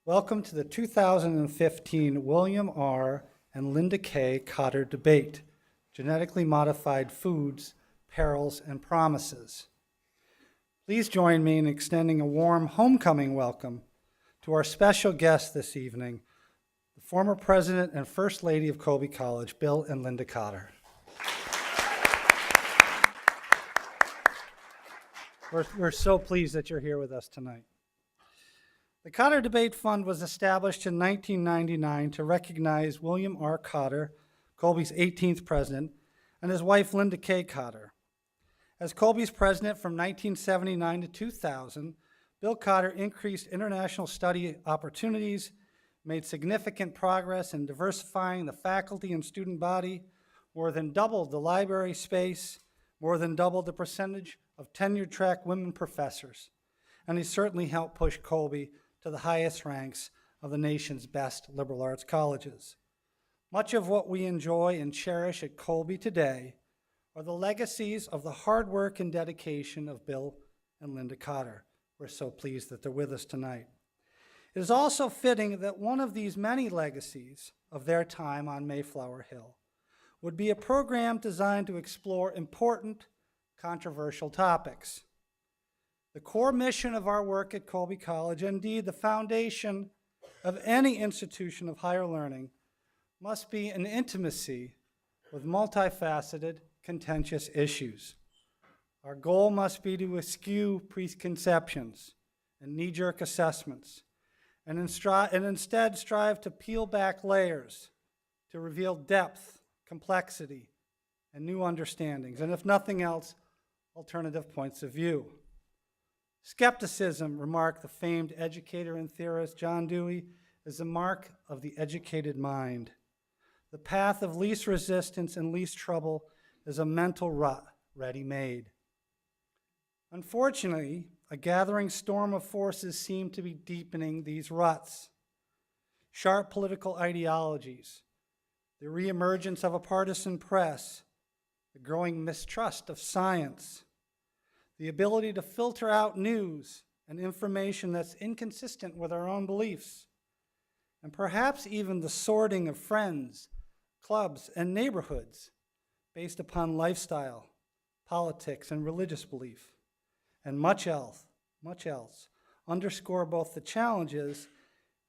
Welcome to the 2015 William R. and Linda K. Cotter Debate, Genetically Modified Foods, Perils and Promises. Please join me in extending a warm homecoming welcome to our special guest this evening, the former President and First Lady of Colby College, Bill and Linda Cotter. We're so pleased that you're here with us tonight. The Cotter Debate Fund was established in 1999 to recognize William R. Cotter, Colby's 18th president, and his wife Linda K. Cotter. As Colby's president from 1979 to 2000, Bill Cotter increased international study opportunities, made significant progress in diversifying the faculty and student body, more than doubled the library space, more than doubled the percentage of tenure-track women professors, and he certainly helped push Colby to the highest ranks of the nation's best liberal arts colleges. Much of what we enjoy and cherish at Colby today are the legacies of the hard work and dedication of Bill and Linda Cotter. We're so pleased that they're with us tonight. It is also fitting that one of these many legacies of their time on Mayflower Hill would be a program designed to explore important, controversial topics. The core mission of our work at Colby College, indeed the foundation of any institution of higher learning, must be an intimacy with multifaceted, contentious issues. Our goal must be to eschew preconceptions and knee-jerk assessments, and instead strive to peel back layers to reveal depth, complexity, and new understandings, and if nothing else, alternative points of view. Skepticism, remarked the famed educator and theorist John Dewey, is the mark of the educated mind. The path of least resistance and least trouble is a mental rut ready-made. Unfortunately, a gathering storm of forces seem to be deepening these ruts. Sharp political ideologies, the reemergence of a partisan press, the growing mistrust of science, the ability to filter out news and information that's inconsistent with our own beliefs, and perhaps even the sorting of friends, clubs, and neighborhoods based upon lifestyle, politics, and religious belief, and much else, underscore both the challenges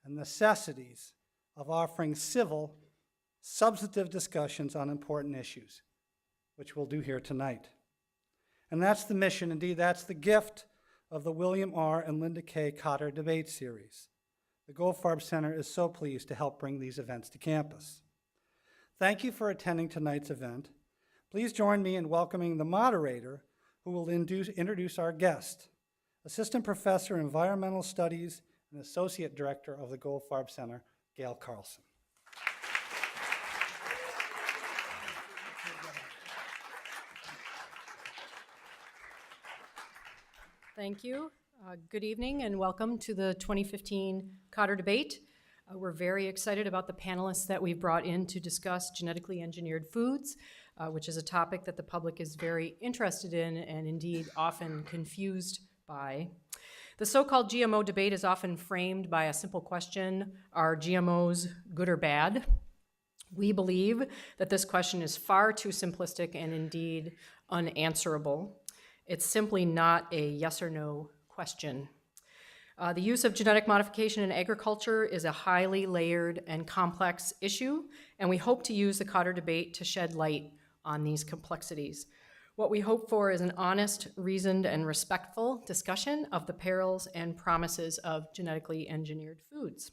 and necessities of offering civil, substantive discussions on important issues, which we'll do here tonight. And that's the mission, indeed, that's the gift of the William R. and Linda K. Cotter Debate Series. The Goldfarb Center is so pleased to help bring these events to campus. Thank you for attending tonight's event. Please join me in welcoming the moderator who will introduce our guest, Assistant Professor in Environmental Studies and Associate Director of the Goldfarb Center, Gail Carlson. Thank you. Good evening and welcome to the 2015 Cotter Debate. We're very excited about the panelists that we've brought in to discuss genetically engineered foods, which is a topic that the public is very interested in and indeed often confused by. The so-called GMO debate is often framed by a simple question: are GMOs good or bad? We believe that this question is far too simplistic and indeed unanswerable. It's simply not a yes or no question. The use of genetic modification in agriculture is a highly layered and complex issue, and we hope to use the Cotter debate to shed light on these complexities. What we hope for is an honest, reasoned, and respectful discussion of the perils and promises of genetically engineered foods.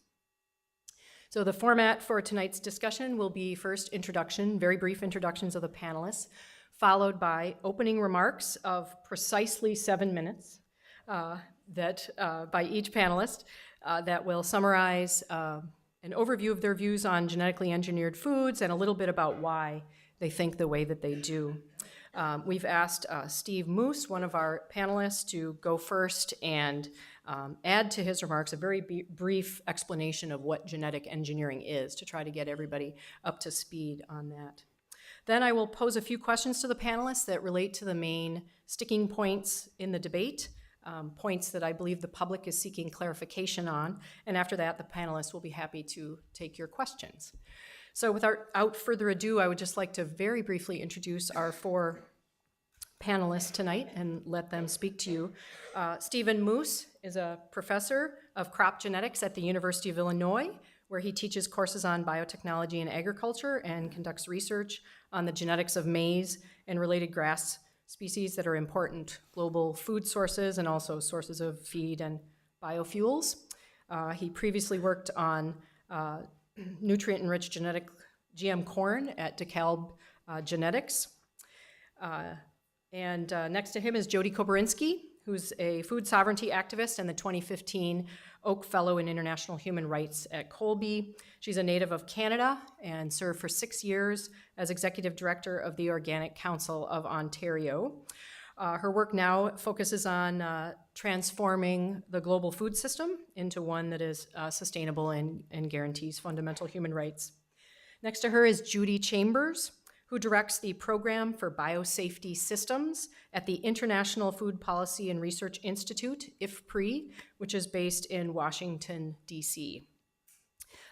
So the format for tonight's discussion will be first introduction, very brief introductions of the panelists, followed by opening remarks of precisely 7 minutes by each panelist that will summarize an overview of their views on genetically engineered foods and a little bit about why they think the way that they do. We've asked Steve Moose, one of our panelists, to go first and add to his remarks a very brief explanation of what genetic engineering is to try to get everybody up to speed on that. Then I will pose a few questions to the panelists that relate to the main sticking points in the debate, points that I believe the public is seeking clarification on, and after that, the panelists will be happy to take your questions. So without further ado, I would just like to very briefly introduce our 4 panelists tonight and let them speak to you. Stephen Moose is a professor of crop genetics at the University of Illinois, where he teaches courses on biotechnology and agriculture and conducts research on the genetics of maize and related grass species that are important global food sources and also sources of feed and biofuels. He previously worked on nutrient-enriched genetic GM corn at DeKalb Genetics. And next to him is Jodi Koberinski, who's a food sovereignty activist and the 2015 Oak Fellow in International Human Rights at Colby. She's a native of Canada and served for 6 years as executive director of the Organic Council of Ontario. Her work now focuses on transforming the global food system into one that is sustainable and guarantees fundamental human rights. Next to her is Jodi Chambers, who directs the Program for Biosafety Systems at the International Food Policy and Research Institute, IFPRI, which is based in Washington, D.C.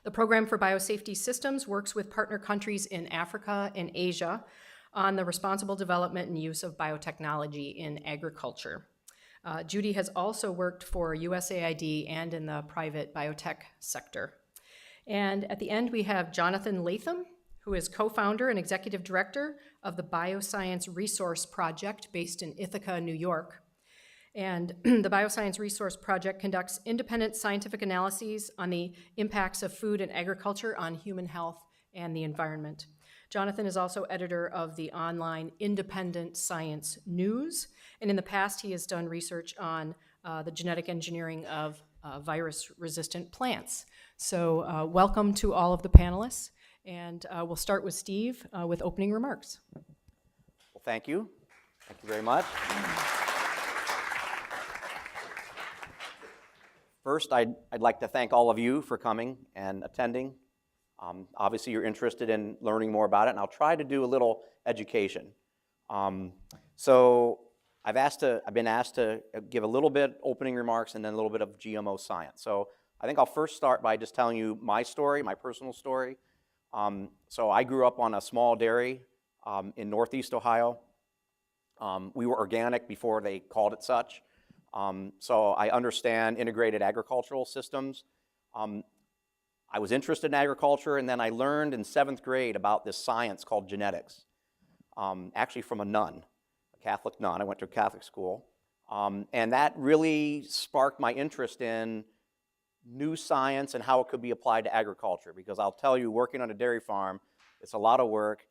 The Program for Biosafety Systems works with partner countries in Africa and Asia on the responsible development and use of biotechnology in agriculture. Jodi has also worked for USAID and in the private biotech sector. And at the end, we have Jonathan Latham, who is co-founder and executive director of the Bioscience Resource Project based in Ithaca, New York. And the Bioscience Resource Project conducts independent scientific analyses on the impacts of food and agriculture on human health and the environment. Jonathan is also editor of the online Independent Science News, and in the past he has done research on the genetic engineering of virus-resistant plants. So welcome to all of the panelists. And we'll start with Steve with opening remarks. Well, thank you. Thank you very much. First, I'd like to thank all of you for coming and attending. Obviously, you're interested in learning more about it, and I'll try to do a little education. So I've been asked to give a little bit opening remarks and then a little bit of GMO science. So I think I'll first start by just telling you my story, my personal story. So I grew up on a small dairy in Northeast Ohio. We were organic before they called it such. So I understand integrated agricultural systems. I was interested in agriculture, and then I learned in 7th grade about this science called genetics, actually from a nun, a Catholic nun. I went to a Catholic school. And that really sparked my interest in new science and how it could be applied to agriculture, because I'll tell you, working on a dairy farm, it's a lot of work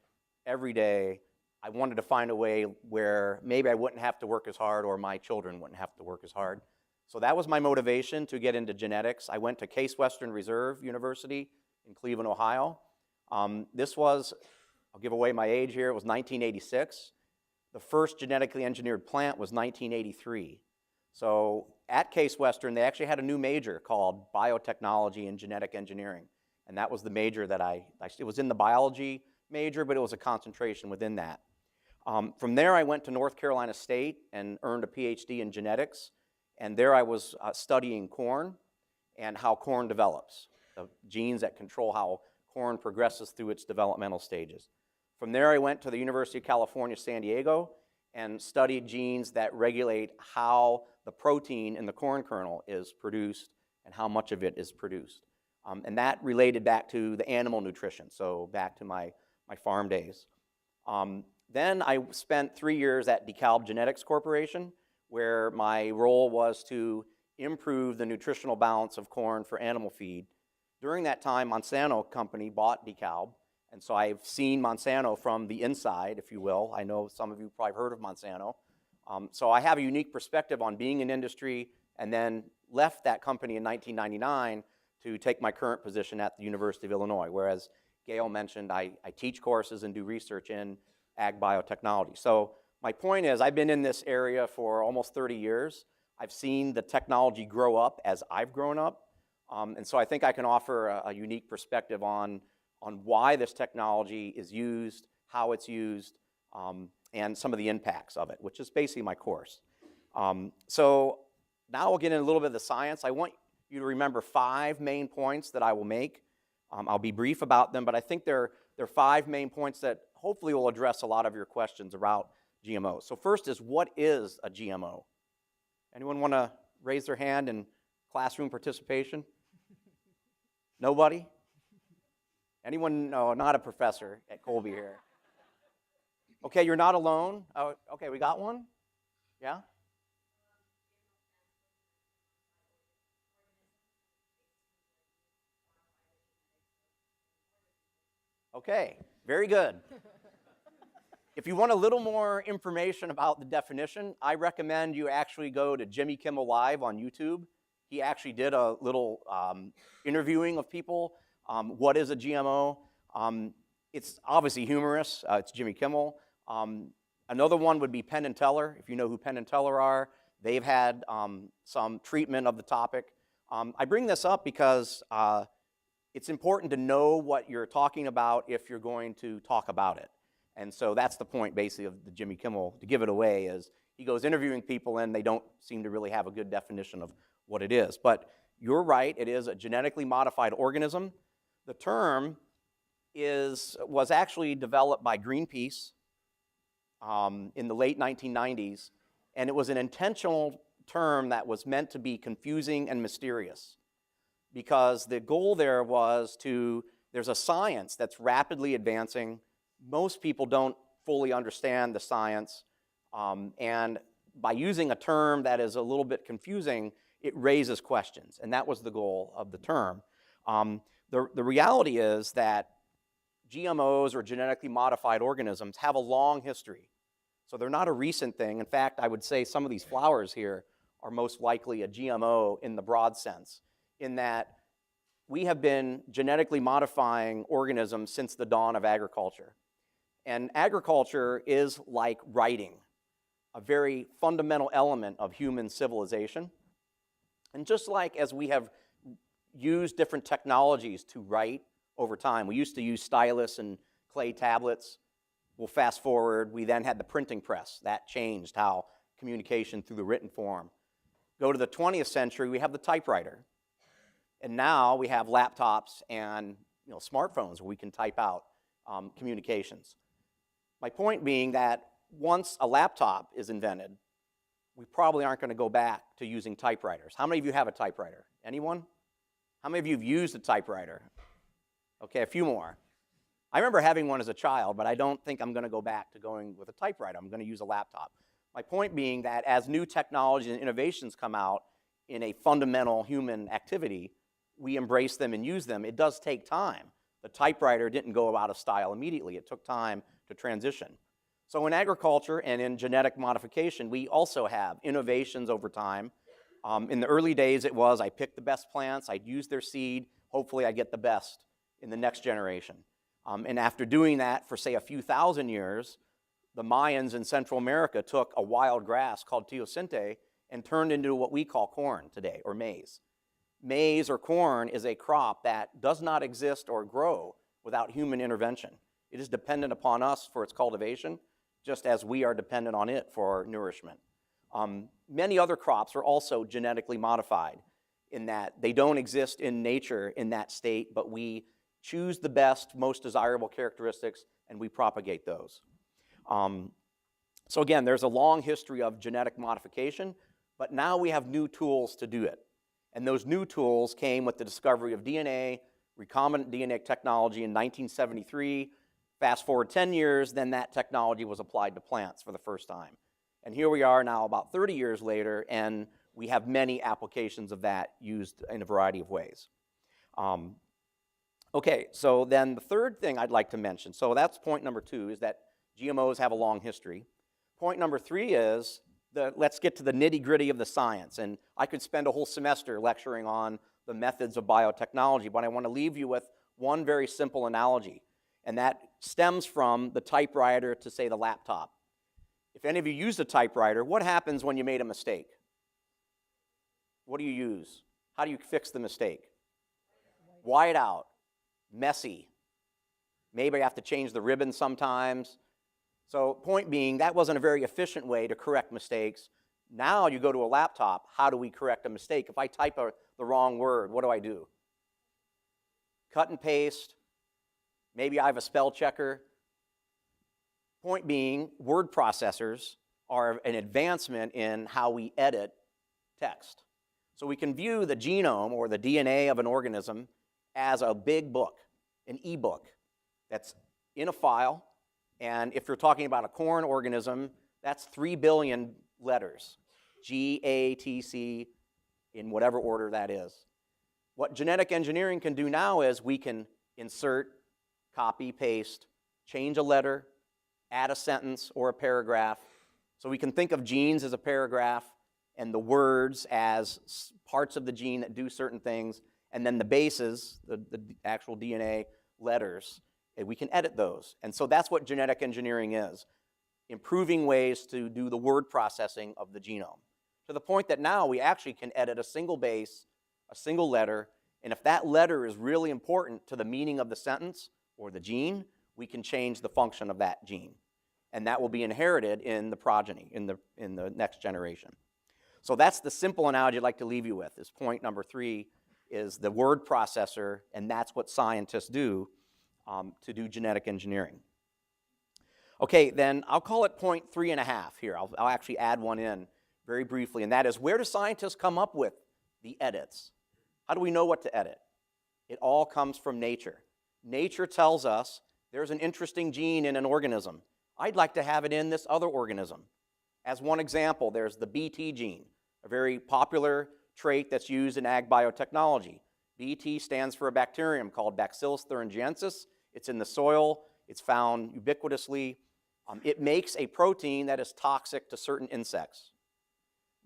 every day. I wanted to find a way where maybe I wouldn't have to work as hard or my children wouldn't have to work as hard. So that was my motivation to get into genetics. I went to Case Western Reserve University in Cleveland, Ohio. This was, I'll give away my age here, it was 1986. The first genetically engineered plant was 1983. So at Case Western, they actually had a new major called biotechnology and genetic engineering. And that was the major that it was in the biology major, but it was a concentration within that. From there, I went to North Carolina State and earned a PhD in genetics. And there I was studying corn and how corn develops, the genes that control how corn progresses through its developmental stages. From there, I went to the University of California, San Diego, and studied genes that regulate how the protein in the corn kernel is produced and how much of it is produced. And that related back to the animal nutrition, so back to my farm days. Then I spent 3 years at DeKalb Genetics Corporation, where my role was to improve the nutritional balance of corn for animal feed. During that time, Monsanto Company bought DeKalb, and so I've seen Monsanto from the inside, if you will. I know some of you probably heard of Monsanto. So I have a unique perspective on being in industry, and then left that company in 1999 to take my current position at the University of Illinois, whereas Gail mentioned I teach courses and do research in ag biotechnology. So my point is, I've been in this area for almost 30 years. I've seen the technology grow up as I've grown up, and so I think I can offer a unique perspective on why this technology is used, how it's used, and some of the impacts of it, which is basically my course. So now we'll get into a little bit of the science. I want you to remember 5 main points that I will make. I'll be brief about them, but I think there are 5 main points that hopefully will address a lot of your questions about GMOs. So first is, what is a GMO? Anyone want to raise their hand in classroom participation? Nobody? Anyone? No, not a professor at Colby here. Okay, you're not alone. Oh, okay, we got one? Yeah? Okay, very good. If you want a little more information about the definition, I recommend you actually go to Jimmy Kimmel Live on YouTube. He actually did a little interviewing of people. What is a GMO? It's obviously humorous. It's Jimmy Kimmel. Another one would be Penn and Teller. If you know who Penn and Teller are, they've had some treatment of the topic. I bring this up because it's important to know what you're talking about if you're going to talk about it. And so that's the point, basically, of the Jimmy Kimmel, to give it away, is he goes interviewing people and they don't seem to really have a good definition of what it is. But you're right, it is a genetically modified organism. The term was actually developed by Greenpeace in the late 1990s, and it was an intentional term that was meant to be confusing and mysterious, because the goal there was there's a science that's rapidly advancing. Most people don't fully understand the science, and by using a term that is a little bit confusing, it raises questions, and that was the goal of the term. The reality is that GMOs, or genetically modified organisms, have a long history. So they're not a recent thing. In fact, I would say some of these flowers here are most likely a GMO in the broad sense, in that we have been genetically modifying organisms since the dawn of agriculture. And agriculture is like writing, a very fundamental element of human civilization. And just like as we have used different technologies to write over time, we used to use stylus and clay tablets. We'll fast forward, we then had the printing press. That changed how communication through the written form. Go to the 20th century, we have the typewriter. And now we have laptops and smartphones where we can type out communications. My point being that once a laptop is invented, we probably aren't going to go back to using typewriters. How many of you have a typewriter? Anyone? How many of you have used a typewriter? Okay, a few more. I remember having one as a child, but I don't think I'm going to go back to going with a typewriter. I'm going to use a laptop. My point being that as new technologies and innovations come out in a fundamental human activity, we embrace them and use them. It does take time. The typewriter didn't go out of style immediately. It took time to transition. So in agriculture and in genetic modification, we also have innovations over time. In the early days, it was I picked the best plants, I'd use their seed, hopefully I get the best in the next generation. And after doing that for, say, a few thousand years, the Mayans in Central America took a wild grass called teosinte and turned into what we call corn today, or maize. Maize or corn is a crop that does not exist or grow without human intervention. It is dependent upon us for its cultivation, just as we are dependent on it for nourishment. Many other crops are also genetically modified in that they don't exist in nature in that state, but we choose the best, most desirable characteristics, and we propagate those. So again, there's a long history of genetic modification, but now we have new tools to do it. And those new tools came with the discovery of DNA, recombinant DNA technology in 1973. Fast forward 10 years, then that technology was applied to plants for the first time. And here we are now about 30 years later, and we have many applications of that used in a variety of ways. Okay, so then the third thing I'd like to mention, so that's point number 2, is that GMOs have a long history. Point number 3 is, let's get to the nitty-gritty of the science. And I could spend a whole semester lecturing on the methods of biotechnology, but I want to leave you with one very simple analogy, and that stems from the typewriter to, say, the laptop. If any of you used a typewriter, what happens when you made a mistake? What do you use? How do you fix the mistake? White out. Messy. Maybe you have to change the ribbon sometimes. So point being, that wasn't a very efficient way to correct mistakes. Now you go to a laptop, how do we correct a mistake? If I type the wrong word, what do I do? Cut and paste. Maybe I have a spell checker. Point being, word processors are an advancement in how we edit text. So we can view the genome or the DNA of an organism as a big book, an e-book that's in a file. And if you're talking about a corn organism, that's 3 billion letters, G-A-T-C, in whatever order that is. What genetic engineering can do now is we can insert, copy, paste, change a letter, add a sentence or a paragraph. So we can think of genes as a paragraph and the words as parts of the gene that do certain things, and then the bases, the actual DNA letters, and we can edit those. And so that's what genetic engineering is, improving ways to do the word processing of the genome, to the point that now we actually can edit a single base, a single letter, and if that letter is really important to the meaning of the sentence or the gene, we can change the function of that gene. And that will be inherited in the progeny, in the next generation. So that's the simple analogy I'd like to leave you with, is point number 3 is the word processor, and that's what scientists do to do genetic engineering. Okay, then I'll call it point 3.5 here. I'll actually add one in very briefly, and that is, where do scientists come up with the edits? How do we know what to edit? It all comes from nature. Nature tells us there's an interesting gene in an organism. I'd like to have it in this other organism. As one example, there's the Bt gene, a very popular trait that's used in ag biotechnology. Bt stands for a bacterium called Bacillus thuringiensis. It's in the soil. It's found ubiquitously. It makes a protein that is toxic to certain insects.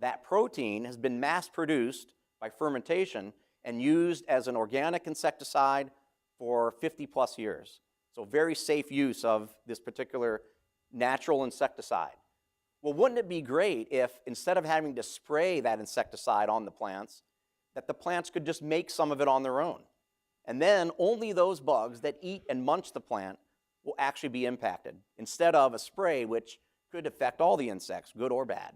That protein has been mass-produced by fermentation and used as an organic insecticide for 50-plus years. So very safe use of this particular natural insecticide. Well, wouldn't it be great if, instead of having to spray that insecticide on the plants, that the plants could just make some of it on their own? And then only those bugs that eat and munch the plant will actually be impacted, instead of a spray which could affect all the insects, good or bad.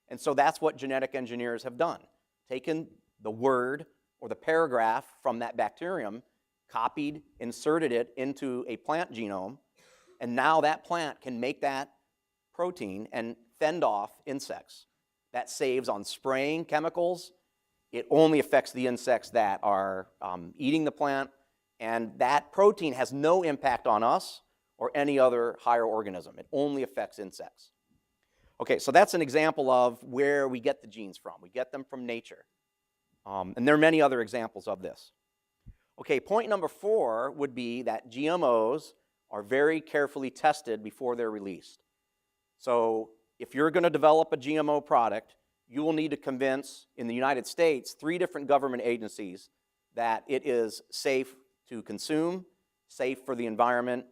And so that's what genetic engineers have done. Taken the word or the paragraph from that bacterium, copied, inserted it into a plant genome, and now that plant can make that protein and fend off insects. That saves on spraying chemicals. It only affects the insects that are eating the plant, and that protein has no impact on us or any other higher organism. It only affects insects. Okay, so that's an example of where we get the genes from. We get them from nature. And there are many other examples of this. Okay, point number 4 would be that GMOs are very carefully tested before they're released. So if you're going to develop a GMO product, you will need to convince, in the United States, 3 different government agencies that it is safe to consume, safe for the environment,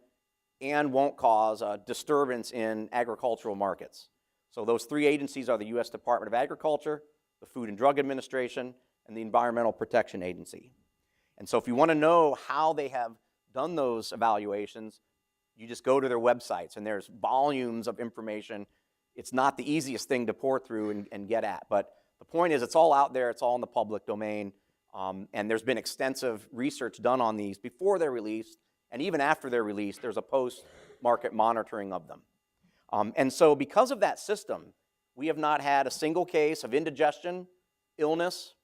and won't cause a disturbance in agricultural markets. So those 3 agencies are the U.S. Department of Agriculture, the Food and Drug Administration, and the Environmental Protection Agency. And so if you want to know how they have done those evaluations, you just go to their websites, and there's volumes of information. It's not the easiest thing to pour through and get at, but the point is it's all out there, it's all in the public domain, and there's been extensive research done on these before they're released, and even after they're released, there's a post-market monitoring of them. And so because of that system, we have not had a single case of indigestion, illness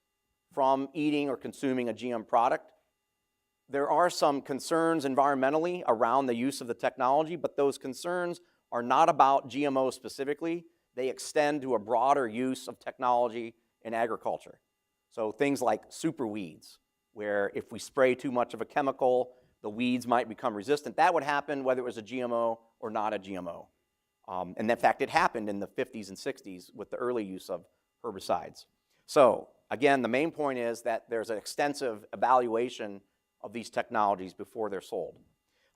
from eating or consuming a GM product. There are some concerns environmentally around the use of the technology, but those concerns are not about GMO specifically. They extend to a broader use of technology in agriculture. So things like super weeds, where if we spray too much of a chemical, the weeds might become resistant. That would happen whether it was a GMO or not a GMO. And in fact, it happened in the 50s and 60s with the early use of herbicides. So again, the main point is that there's an extensive evaluation of these technologies before they're sold.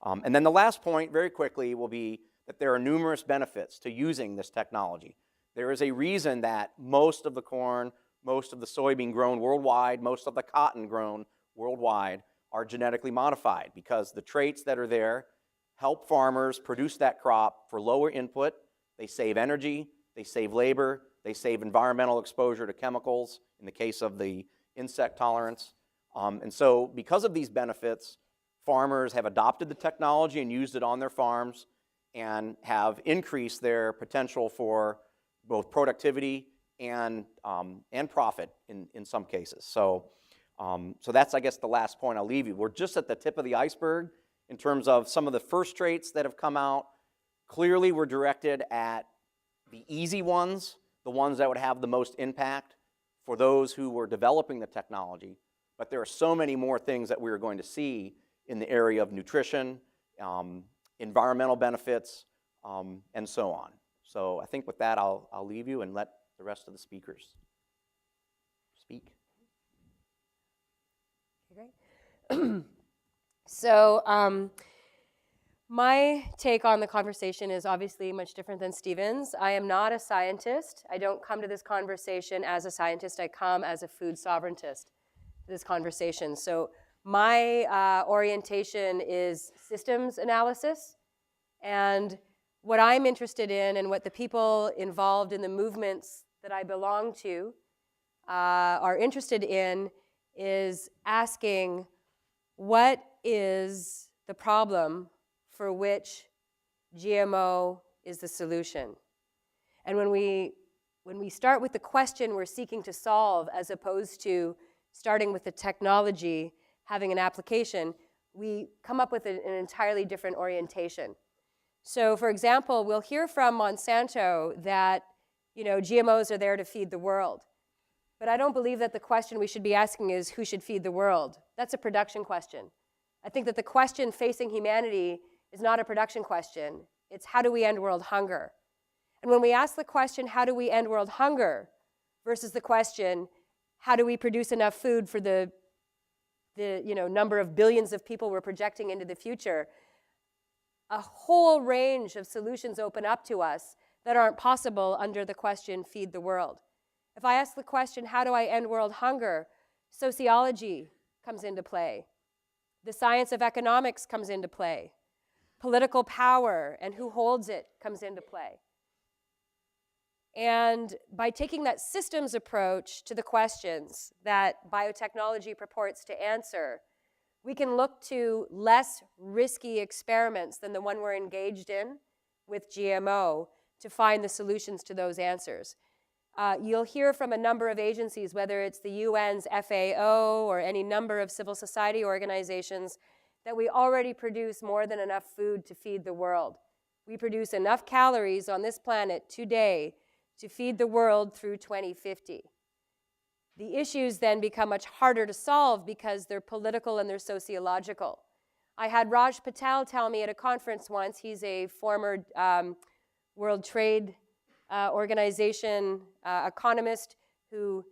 And then the last point, very quickly, will be that there are numerous benefits to using this technology. There is a reason that most of the corn, most of the soybean grown worldwide, most of the cotton grown worldwide are genetically modified, because the traits that are there help farmers produce that crop for lower input. They save energy, they save labor, They save environmental exposure to chemicals in the case of the insect tolerance. And so because of these benefits, farmers have adopted the technology and used it on their farms and have increased their potential for both productivity and profit in some cases. So that's, I guess, the last point I'll leave you. We're just at the tip of the iceberg in terms of some of the first traits that have come out. Clearly, we're directed at the easy ones, the ones that would have the most impact for those who were developing the technology. But there are so many more things that we're going to see in the area of nutrition, environmental benefits, and so on. So I think with that, I'll leave you and let the rest of the speakers speak. Great. So my take on the conversation is obviously much different than Stephen's. I am not a scientist. I don't come to this conversation as a scientist. I come as a food sovereigntist to this conversation. So my orientation is systems analysis. And what I'm interested in and what the people involved in the movements that I belong to are interested in is asking, what is the problem for which GMO is the solution? And when we start with the question we're seeking to solve, as opposed to starting with the technology, having an application, we come up with an entirely different orientation. So, for example, we'll hear from Monsanto that, GMOs are there to feed the world. But I don't believe that the question we should be asking is who should feed the world. That's a production question. I think that the question facing humanity is not a production question. It's how do we end world hunger? And when we ask the question, how do we end world hunger, versus the question, how do we produce enough food for the number of billions of people we're projecting into the future, a whole range of solutions open up to us that aren't possible under the question, feed the world. If I ask the question, how do I end world hunger, sociology comes into play. The science of economics comes into play. Political power and who holds it comes into play. And by taking that systems approach to the questions that biotechnology purports to answer, we can look to less risky experiments than the one we're engaged in with GMO to find the solutions to those answers. You'll hear from a number of agencies, whether it's the UN's FAO or any number of civil society organizations, that we already produce more than enough food to feed the world. We produce enough calories on this planet today to feed the world through 2050. The issues then become much harder to solve because they're political and they're sociological. I had Raj Patel tell me at a conference once, he's a former World Trade Organization economist who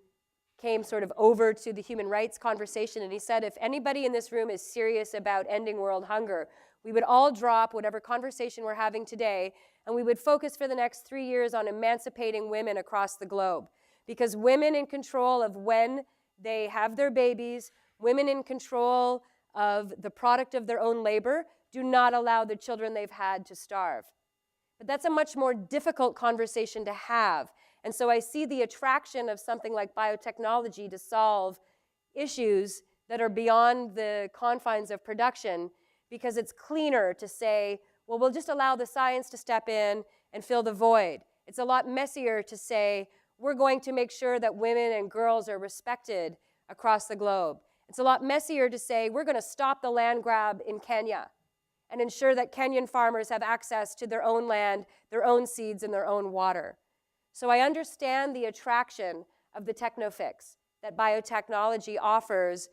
came sort of over to the human rights conversation, and he said, if anybody in this room is serious about ending world hunger, we would all drop whatever conversation we're having today, and we would focus for the next 3 years on emancipating women across the globe. Because women in control of when they have their babies, women in control of the product of their own labor, do not allow the children they've had to starve. But that's a much more difficult conversation to have. And so I see the attraction of something like biotechnology to solve issues that are beyond the confines of production, because it's cleaner to say, well, we'll just allow the science to step in and fill the void. It's a lot messier to say, we're going to make sure that women and girls are respected across the globe. It's a lot messier to say, we're going to stop the land grab in Kenya and ensure that Kenyan farmers have access to their own land, their own seeds, and their own water. So I understand the attraction of the technofix that biotechnology offers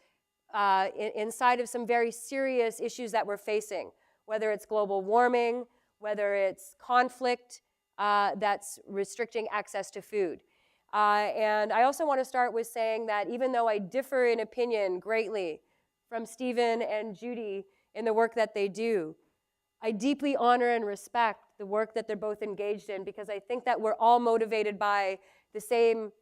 inside of some very serious issues that we're facing, whether it's global warming, whether it's conflict that's restricting access to food. And I also want to start with saying that even though I differ in opinion greatly from Stephen and Jodi in the work that they do, I deeply honor and respect the work that they're both engaged in, because I think that we're all motivated by the same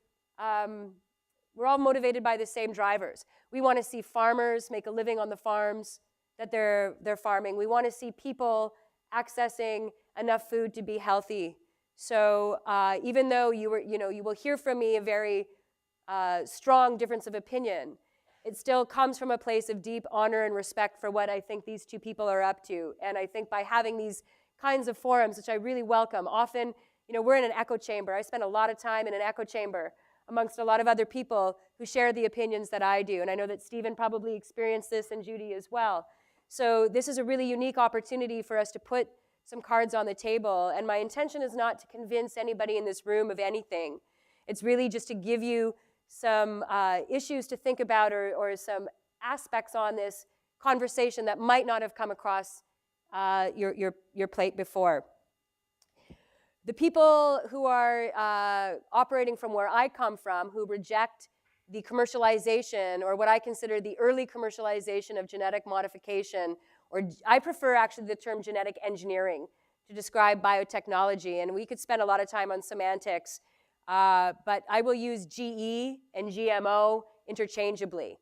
drivers. We want to see farmers make a living on the farms that they're farming. We want to see people accessing enough food to be healthy. So even though you will hear from me a very strong difference of opinion, it still comes from a place of deep honor and respect for what I think these two people are up to. And I think by having these kinds of forums, which I really welcome, often, we're in an echo chamber. I spend a lot of time in an echo chamber amongst a lot of other people who share the opinions that I do. And I know that Stephen probably experienced this, and Judi as well. So this is a really unique opportunity for us to put some cards on the table. And my intention is not to convince anybody in this room of anything. It's really just to give you some issues to think about, or some aspects on this conversation that might not have come across your plate before. The people who are operating from where I come from, who reject the commercialization, or what I consider the early commercialization of genetic modification, or I prefer actually the term genetic engineering to describe biotechnology, and we could spend a lot of time on semantics, but I will use GE and GMO interchangeably.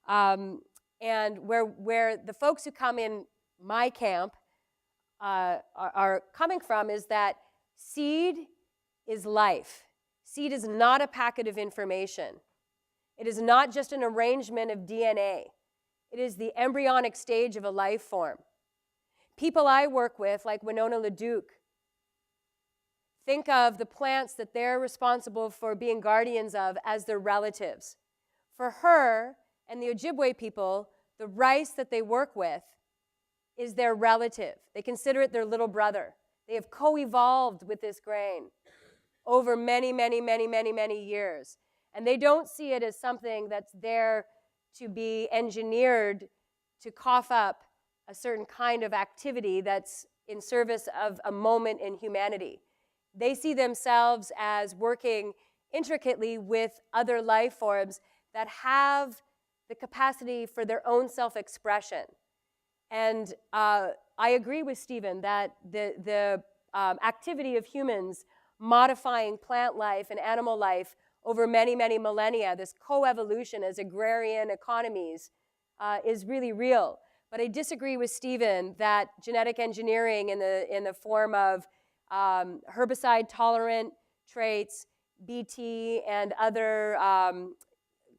And where the folks who come in my camp are coming from is that seed is life. Seed is not a packet of information. It is not just an arrangement of DNA. It is the embryonic stage of a life form. People I work with, like Winona LaDuke, think of the plants that they're responsible for being guardians of as their relatives. For her and the Ojibwe people, the rice that they work with is their relative. They consider it their little brother. They have co-evolved with this grain over many, many, many, many, many years. And they don't see it as something that's there to be engineered to cough up a certain kind of activity that's in service of a moment in humanity. They see themselves as working intricately with other life forms that have the capacity for their own self-expression. And I agree with Stephen that the activity of humans modifying plant life and animal life over many, many millennia, this coevolution as agrarian economies, is really real. But I disagree with Stephen that genetic engineering in the form of herbicide-tolerant traits, BT, and other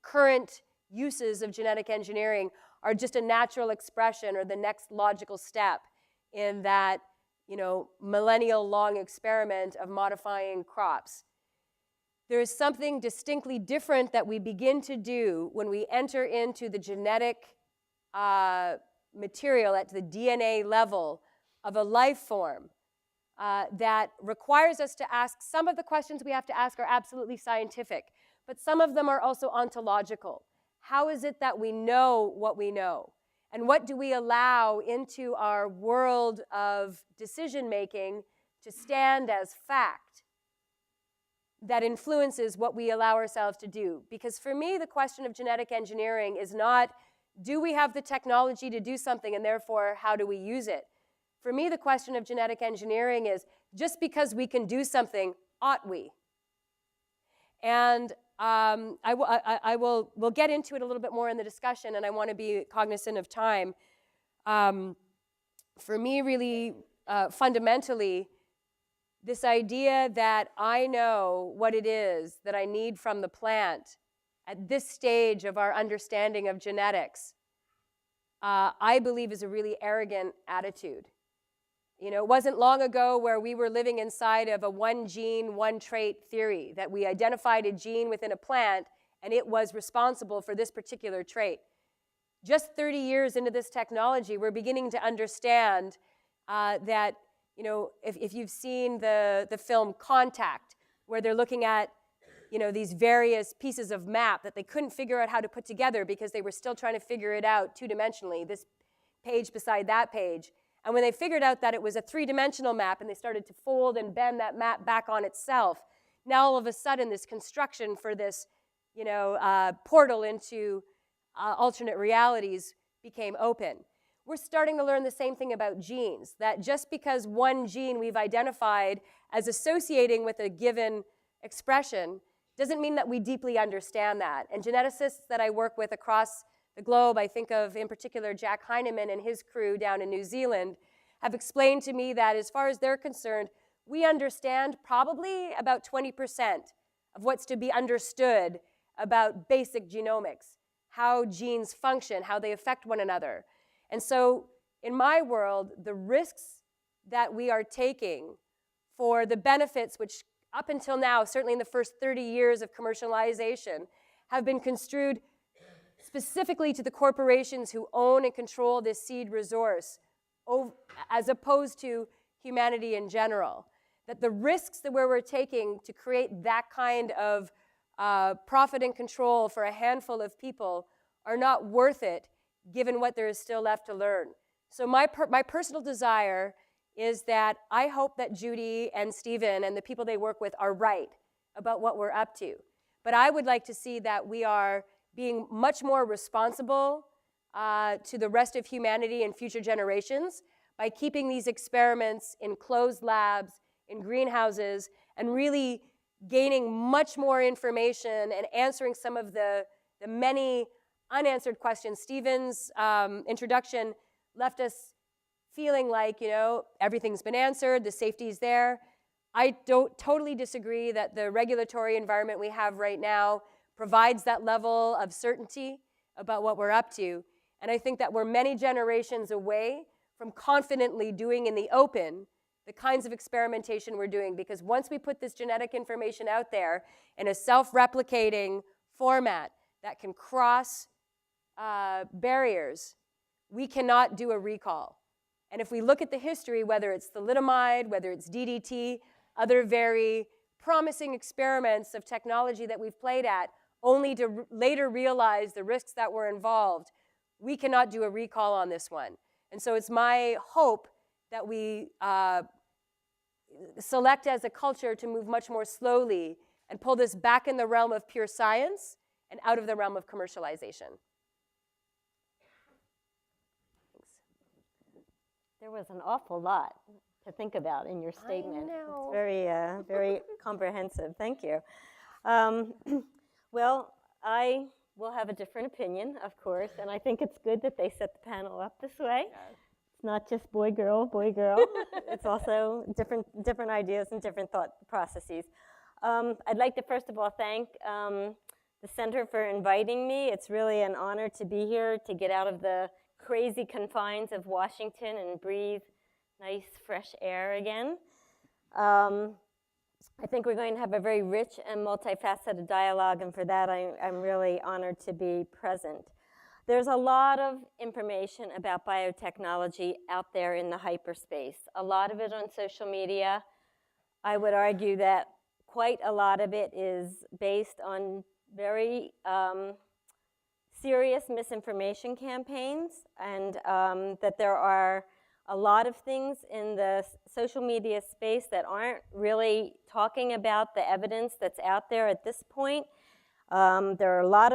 current uses of genetic engineering are just a natural expression or the next logical step in that, millennial-long experiment of modifying crops. There is something distinctly different that we begin to do when we enter into the genetic material at the DNA level of a life form that requires us to ask. Some of the questions we have to ask are absolutely scientific, but some of them are also ontological. How is it that we know what we know? And what do we allow into our world of decision-making to stand as fact that influences what we allow ourselves to do? Because for me, the question of genetic engineering is not, do we have the technology to do something, and therefore, how do we use it? For me, the question of genetic engineering is, just because we can do something, ought we? And we'll get into it a little bit more in the discussion, and I want to be cognizant of time. For me, really, fundamentally, this idea that I know what it is that I need from the plant at this stage of our understanding of genetics, I believe is a really arrogant attitude. It wasn't long ago where we were living inside of a one gene, one trait theory, that we identified a gene within a plant and it was responsible for this particular trait. Just 30 years into this technology, we're beginning to understand that, if you've seen the film Contact, where they're looking at, these various pieces of map that they couldn't figure out how to put together because they were still trying to figure it out two-dimensionally, this page beside that page. And when they figured out that it was a three-dimensional map and they started to fold and bend that map back on itself, now all of a sudden this construction for this, portal into alternate realities became open. We're starting to learn the same thing about genes, that just because one gene we've identified as associating with a given expression doesn't mean that we deeply understand that. And geneticists that I work with across the globe, I think of in particular Jack Heinemann and his crew down in New Zealand, have explained to me that as far as they're concerned, we understand probably about 20% of what's to be understood about basic genomics, how genes function, how they affect one another. And so in my world, the risks that we are taking for the benefits, which up until now, certainly in the first 30 years of commercialization, have been construed specifically to the corporations who own and control this seed resource, as opposed to humanity in general. That the risks that we're taking to create that kind of profit and control for a handful of people are not worth it, given what there is still left to learn. So my personal desire is that I hope that Judy and Stephen and the people they work with are right about what we're up to. But I would like to see that we are being much more responsible to the rest of humanity and future generations by keeping these experiments in closed labs, in greenhouses, and really gaining much more information and answering some of the many unanswered questions. Stephen's introduction left us feeling like, everything's been answered, the safety's there. I don't totally disagree that the regulatory environment we have right now provides that level of certainty about what we're up to. And I think that we're many generations away from confidently doing in the open the kinds of experimentation we're doing, because once we put this genetic information out there in a self-replicating format that can cross barriers, we cannot do a recall. And if we look at the history, whether it's thalidomide, whether it's DDT, other very promising experiments of technology that we've played at, only to later realize the risks that were involved, we cannot do a recall on this one. And so it's my hope that we select as a culture to move much more slowly and pull this back in the realm of pure science and out of the realm of commercialization. There was an awful lot to think about in your statement. I know. It's very, very comprehensive. Thank you. Well, I will have a different opinion, of course, and I think it's good that they set the panel up this way. Yes. It's not just boy, girl, boy, girl. It's also different ideas and different thought processes. I'd like to first of all thank the Center for inviting me. It's really an honor to be here, to get out of the crazy confines of Washington and breathe nice fresh air again. I think we're going to have a very rich and multifaceted dialogue, and for that I'm really honored to be present. There's a lot of information about biotechnology out there in the hyperspace, a lot of it on social media. I would argue that quite a lot of it is based on very serious misinformation campaigns, and that there are a lot of things in the social media space that aren't really talking about the evidence that's out there at this point. There's a lot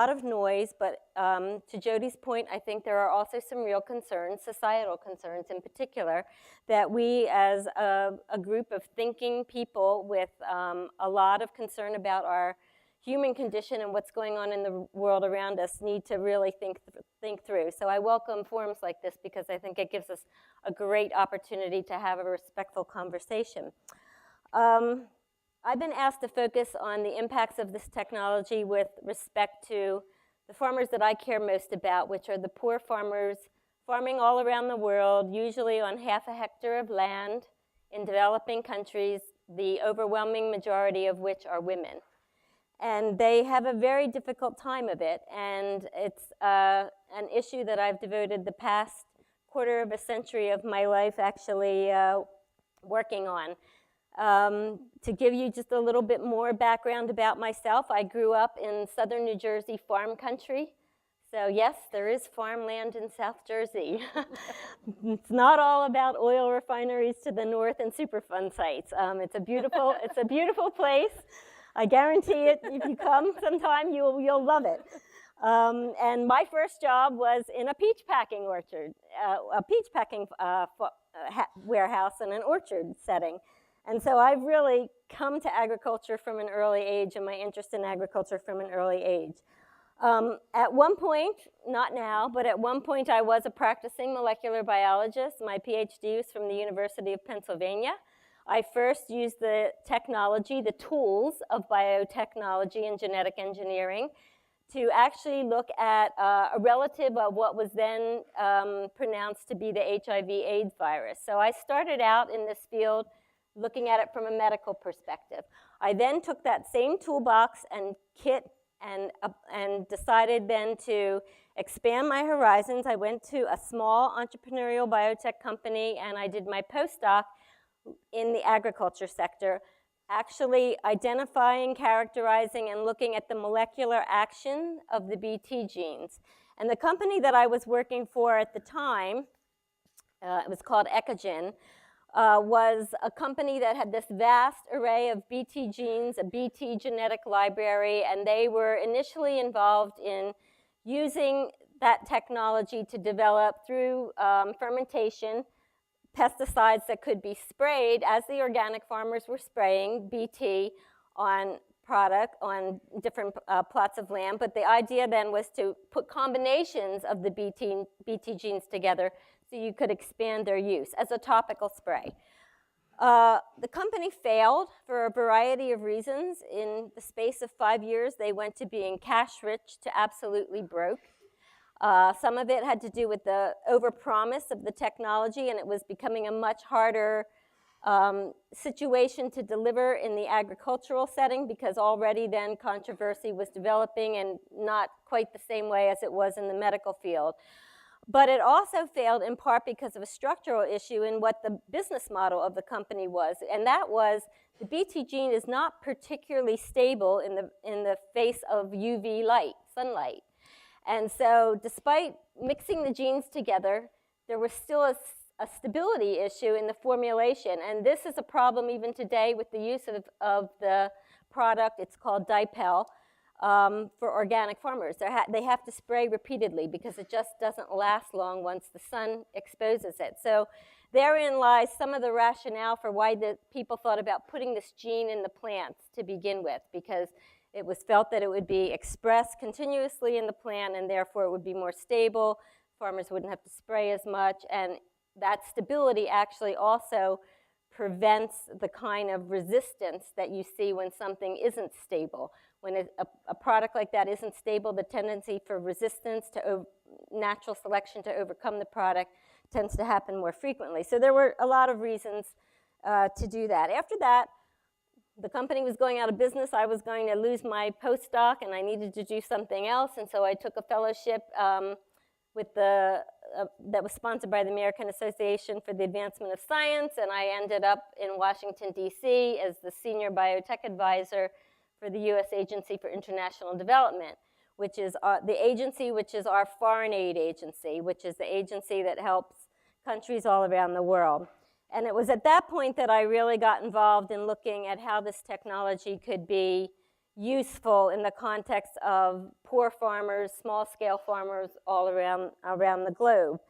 of noise, but to Jodi's point, I think there are also some real concerns, societal concerns in particular, that we as a group of thinking people with a lot of concern about our human condition and what's going on in the world around us need to really think through. So I welcome forums like this because I think it gives us a great opportunity to have a respectful conversation. I've been asked to focus on the impacts of this technology with respect to the farmers that I care most about, which are the poor farmers farming all around the world, usually on half a hectare of land in developing countries, the overwhelming majority of which are women. And they have a very difficult time of it, and it's an issue that I've devoted the past quarter of a century of my life actually working on. To give you just a little bit more background about myself, I grew up in southern New Jersey farm country. So yes, there is farmland in South Jersey. It's not all about oil refineries to the north and Superfund sites. It's a beautiful place. I guarantee it, if you come sometime, you'll love it. And my first job was in a peach packing orchard, a peach packing warehouse in an orchard setting. And so I've really come to agriculture from an early age, and my interest in agriculture from an early age. At one point, not now, but at one point I was a practicing molecular biologist. My PhD was from the University of Pennsylvania. I first used the technology, the tools of biotechnology and genetic engineering to actually look at a relative of what was then pronounced to be the HIV/AIDS virus. So I started out in this field looking at it from a medical perspective. I then took that same toolbox and kit and decided then to expand my horizons. I went to a small entrepreneurial biotech company and I did my postdoc in the agriculture sector, actually identifying, characterizing, and looking at the molecular action of the Bt genes. And the company that I was working for at the time, it was called Ecogen, was a company that had this vast array of Bt genes, a Bt genetic library, and they were initially involved in using that technology to develop through fermentation pesticides that could be sprayed as the organic farmers were spraying Bt on different plots of land. But the idea then was to put combinations of the Bt genes together so you could expand their use as a topical spray. The company failed for a variety of reasons. In the space of 5 years, they went to being cash rich to absolutely broke. Some of it had to do with the overpromise of the technology, and it was becoming a much harder situation to deliver in the agricultural setting because already then controversy was developing and not quite the same way as it was in the medical field. But it also failed in part because of a structural issue in what the business model of the company was, and that was the Bt gene is not particularly stable in the face of UV light, sunlight. And so despite mixing the genes together, there was still a stability issue in the formulation. And this is a problem even today with the use of the product. It's called Dipel for organic farmers. They have to spray repeatedly because it just doesn't last long once the sun exposes it. So therein lies some of the rationale for why the people thought about putting this gene in the plants to begin with, because it was felt that it would be expressed continuously in the plant and therefore it would be more stable. Farmers wouldn't have to spray as much, and that stability actually also prevents the kind of resistance that you see when something isn't stable. When a product like that isn't stable, the tendency for resistance to natural selection to overcome the product tends to happen more frequently. So there were a lot of reasons to do that. After that, the company was going out of business. I was going to lose my postdoc, and I needed to do something else. And so I took a fellowship that was sponsored by the American Association for the Advancement of Science, and I ended up in Washington, D.C. as the senior biotech advisor for the U.S. Agency for International Development, which is the agency which is our foreign aid agency, which is the agency that helps countries all around the world. And it was at that point that I really got involved in looking at how this technology could be useful in the context of poor farmers, small-scale farmers all around the globe.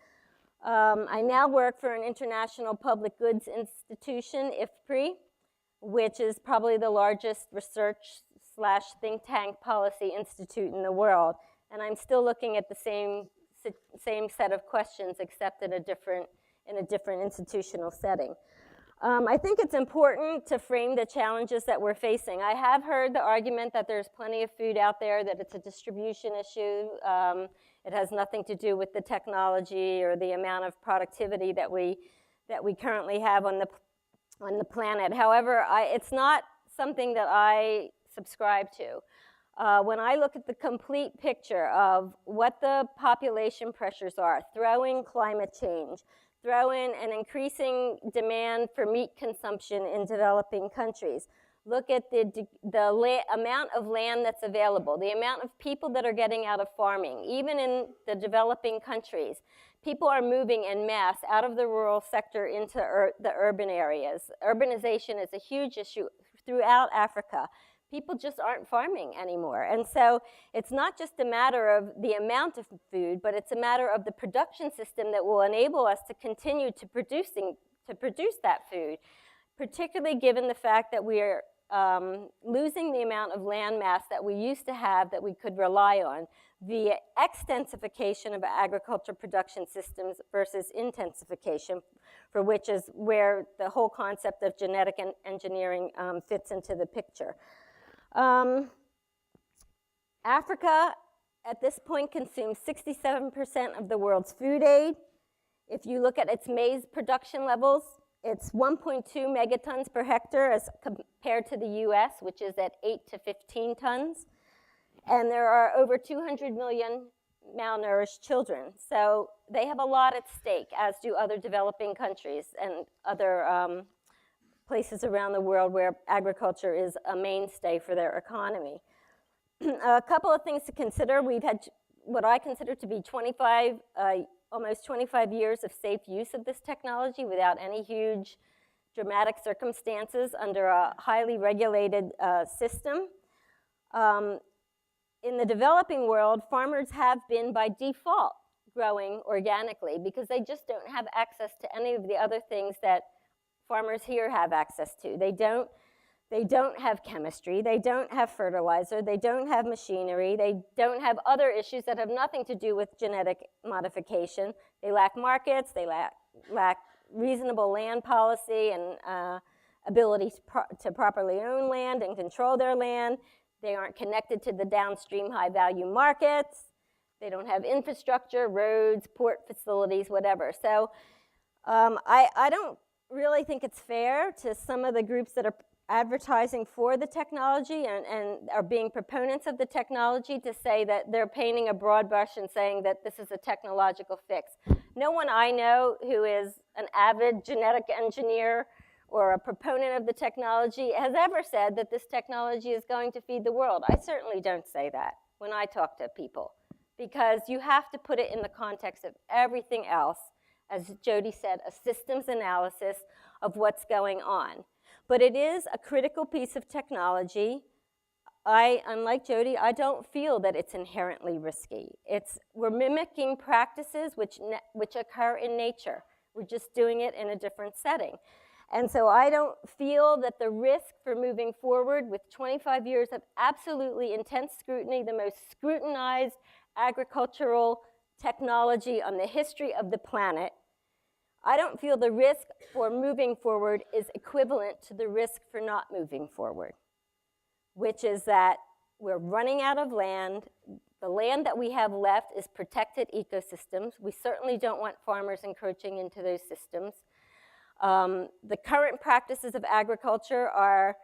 I now work for an international public goods institution, IFPRI, which is probably the largest research/think tank policy institute in the world. And I'm still looking at the same set of questions, except in a different institutional setting. I think it's important to frame the challenges that we're facing. I have heard the argument that there's plenty of food out there, that it's a distribution issue. It has nothing to do with the technology or the amount of productivity that we currently have on the planet. However, it's not something that I subscribe to. When I look at the complete picture of what the population pressures are, throw in climate change, throw in an increasing demand for meat consumption in developing countries, look at the amount of land that's available, the amount of people that are getting out of farming, even in the developing countries. People are moving en masse out of the rural sector into the urban areas. Urbanization is a huge issue throughout Africa. People just aren't farming anymore. And so it's not just a matter of the amount of food, but it's a matter of the production system that will enable us to continue to produce that food, particularly given the fact that we are losing the amount of land mass that we used to have that we could rely on via extensification of agriculture production systems versus intensification, for which is where the whole concept of genetic engineering fits into the picture. Africa, at this point, consumes 67% of the world's food aid. If you look at its maize production levels, it's 1.2 megatons per hectare as compared to the US, which is at 8 to 15 tons. And there are over 200 million malnourished children. So they have a lot at stake, as do other developing countries and other places around the world where agriculture is a mainstay for their economy. A couple of things to consider. We've had what I consider to be almost 25 years of safe use of this technology without any huge dramatic circumstances under a highly regulated system. In the developing world, farmers have been by default growing organically because they just don't have access to any of the other things that farmers here have access to. They don't have chemistry, they don't have fertilizer, they don't have machinery, they don't have other issues that have nothing to do with genetic modification. They lack markets, they lack reasonable land policy and ability to properly own land and control their land. They aren't connected to the downstream high-value markets. They don't have infrastructure, roads, port facilities, whatever. So I don't really think it's fair to some of the groups that are advertising for the technology and are being proponents of the technology to say that they're painting a broad brush and saying that this is a technological fix. No one I know who is an avid genetic engineer or a proponent of the technology has ever said that this technology is going to feed the world. I certainly don't say that when I talk to people, because you have to put it in the context of everything else, as Jodi said, a systems analysis of what's going on. But it is a critical piece of technology. Unlike Jodi, I don't feel that it's inherently risky. We're mimicking practices which occur in nature. We're just doing it in a different setting. And so I don't feel that the risk for moving forward with 25 years of absolutely intense scrutiny, the most scrutinized agricultural technology on the history of the planet, I don't feel the risk for moving forward is equivalent to the risk for not moving forward, which is that we're running out of land. The land that we have left is protected ecosystems. We certainly don't want farmers encroaching into those systems. The current practices of agriculture are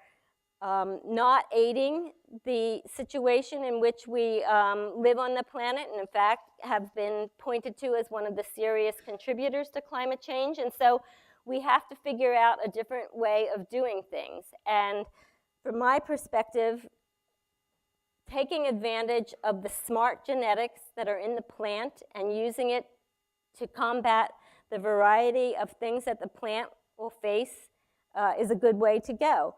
not aiding the situation in which we live on the planet, and in fact have been pointed to as one of the serious contributors to climate change. And so we have to figure out a different way of doing things. And from my perspective, taking advantage of the smart genetics that are in the plant and using it to combat the variety of things that the plant will face is a good way to go.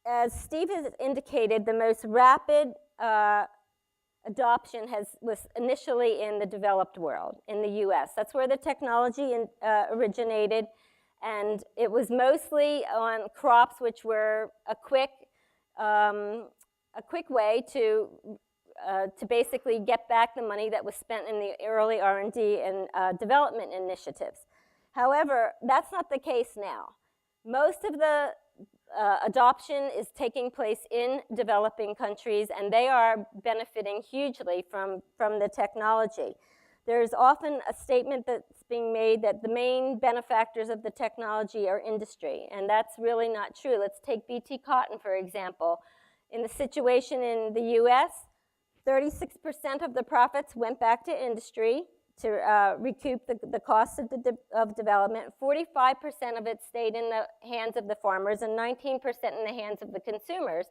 As Steve has indicated, the most rapid adoption was initially in the developed world, in the US. That's where the technology originated, and it was mostly on crops which were a quick way to basically get back the money that was spent in the early R&D and development initiatives. However, that's not the case now. Most of the adoption is taking place in developing countries, and they are benefiting hugely from the technology. There's often a statement that's being made that the main benefactors of the technology are industry, and that's really not true. Let's take BT Cotton, for example. In the situation in the US, 36% of the profits went back to industry to recoup the cost of development. 45% of it stayed in the hands of the farmers and 19% in the hands of the consumers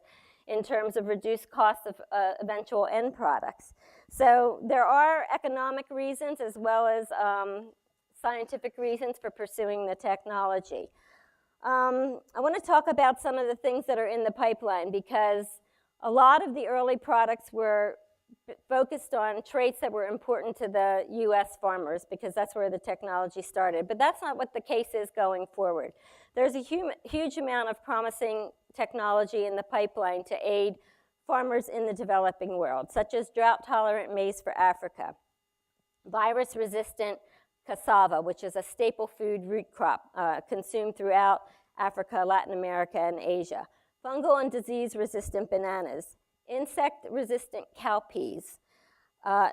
in terms of reduced costs of eventual end products. So there are economic reasons as well as scientific reasons for pursuing the technology. I want to talk about some of the things that are in the pipeline, because a lot of the early products were focused on traits that were important to the US farmers because that's where the technology started. But that's not what the case is going forward. There's a huge amount of promising technology in the pipeline to aid farmers in the developing world, such as drought-tolerant maize for Africa, virus-resistant cassava, which is a staple food root crop consumed throughout Africa, Latin America, and Asia, fungal and disease-resistant bananas, insect-resistant cowpeas,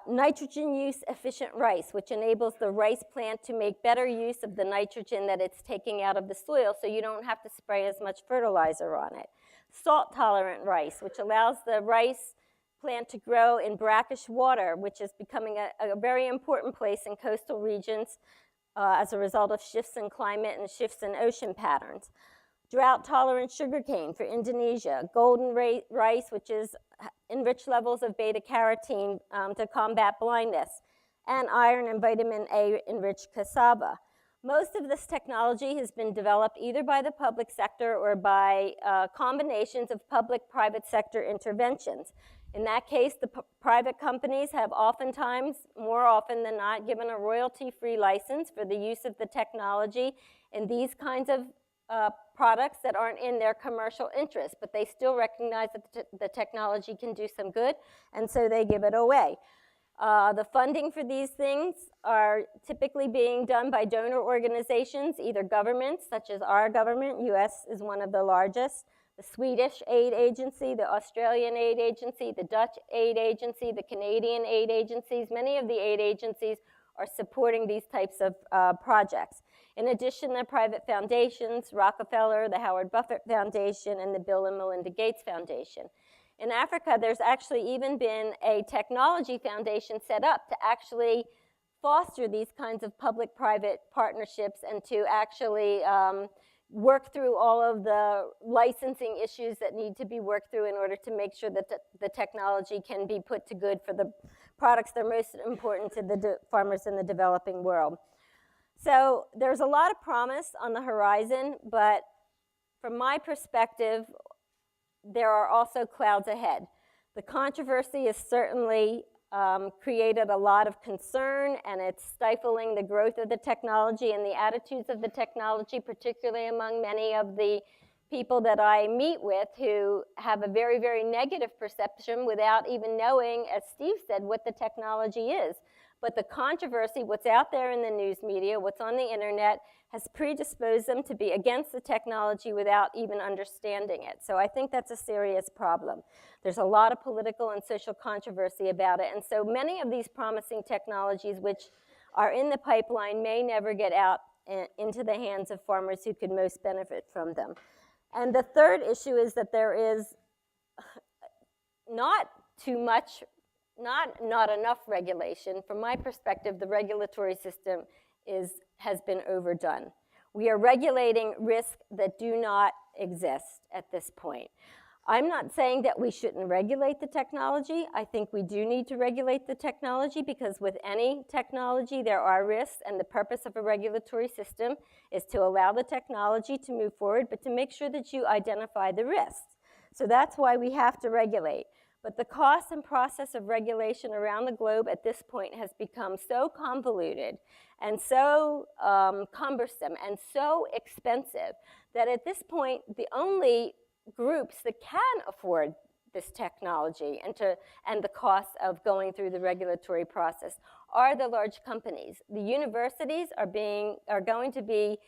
nitrogen use efficient rice, which enables the rice plant to make better use of the nitrogen that it's taking out of the soil so you don't have to spray as much fertilizer on it. Salt-tolerant rice, which allows the rice plant to grow in brackish water, which is becoming a very important place in coastal regions as a result of shifts in climate and shifts in ocean patterns. Drought-tolerant sugarcane for Indonesia, golden rice, which is enriched levels of beta-carotene to combat blindness, and iron and vitamin A-enriched cassava. Most of this technology has been developed either by the public sector or by combinations of public-private sector interventions. In that case, the private companies have oftentimes, more often than not, given a royalty-free license for the use of the technology in these kinds of products that aren't in their commercial interest, but they still recognize that the technology can do some good, and so they give it away. The funding for these things are typically being done by donor organizations, either governments, such as our government, US is one of the largest, the Swedish aid agency, the Australian aid agency, the Dutch aid agency, the Canadian aid agencies. Many of the aid agencies are supporting these types of projects. In addition, there are private foundations, Rockefeller, the Howard Buffett Foundation, and the Bill and Melinda Gates Foundation. In Africa, there's actually even been a technology foundation set up to actually foster these kinds of public-private partnerships and to actually work through all of the licensing issues that need to be worked through in order to make sure that the technology can be put to good for the products that are most important to the farmers in the developing world. So there's a lot of promise on the horizon, but from my perspective, there are also clouds ahead. The controversy has certainly created a lot of concern, and it's stifling the growth of the technology and the attitudes of the technology, particularly among many of the people that I meet with who have a very, very negative perception without even knowing, as Steve said, what the technology is. But the controversy, what's out there in the news media, what's on the internet, has predisposed them to be against the technology without even understanding it. So I think that's a serious problem. There's a lot of political and social controversy about it. And so many of these promising technologies which are in the pipeline may never get out into the hands of farmers who could most benefit from them. And the third issue is that there is not too much, not enough regulation. From my perspective, the regulatory system has been overdone. We are regulating risks that do not exist at this point. I'm not saying that we shouldn't regulate the technology. I think we do need to regulate the technology because with any technology there are risks, and the purpose of a regulatory system is to allow the technology to move forward, but to make sure that you identify the risks. So that's why we have to regulate. But the cost and process of regulation around the globe at this point has become so convoluted and so cumbersome and so expensive that at this point the only groups that can afford this technology and the cost of going through the regulatory process are the large companies. The universities are going to be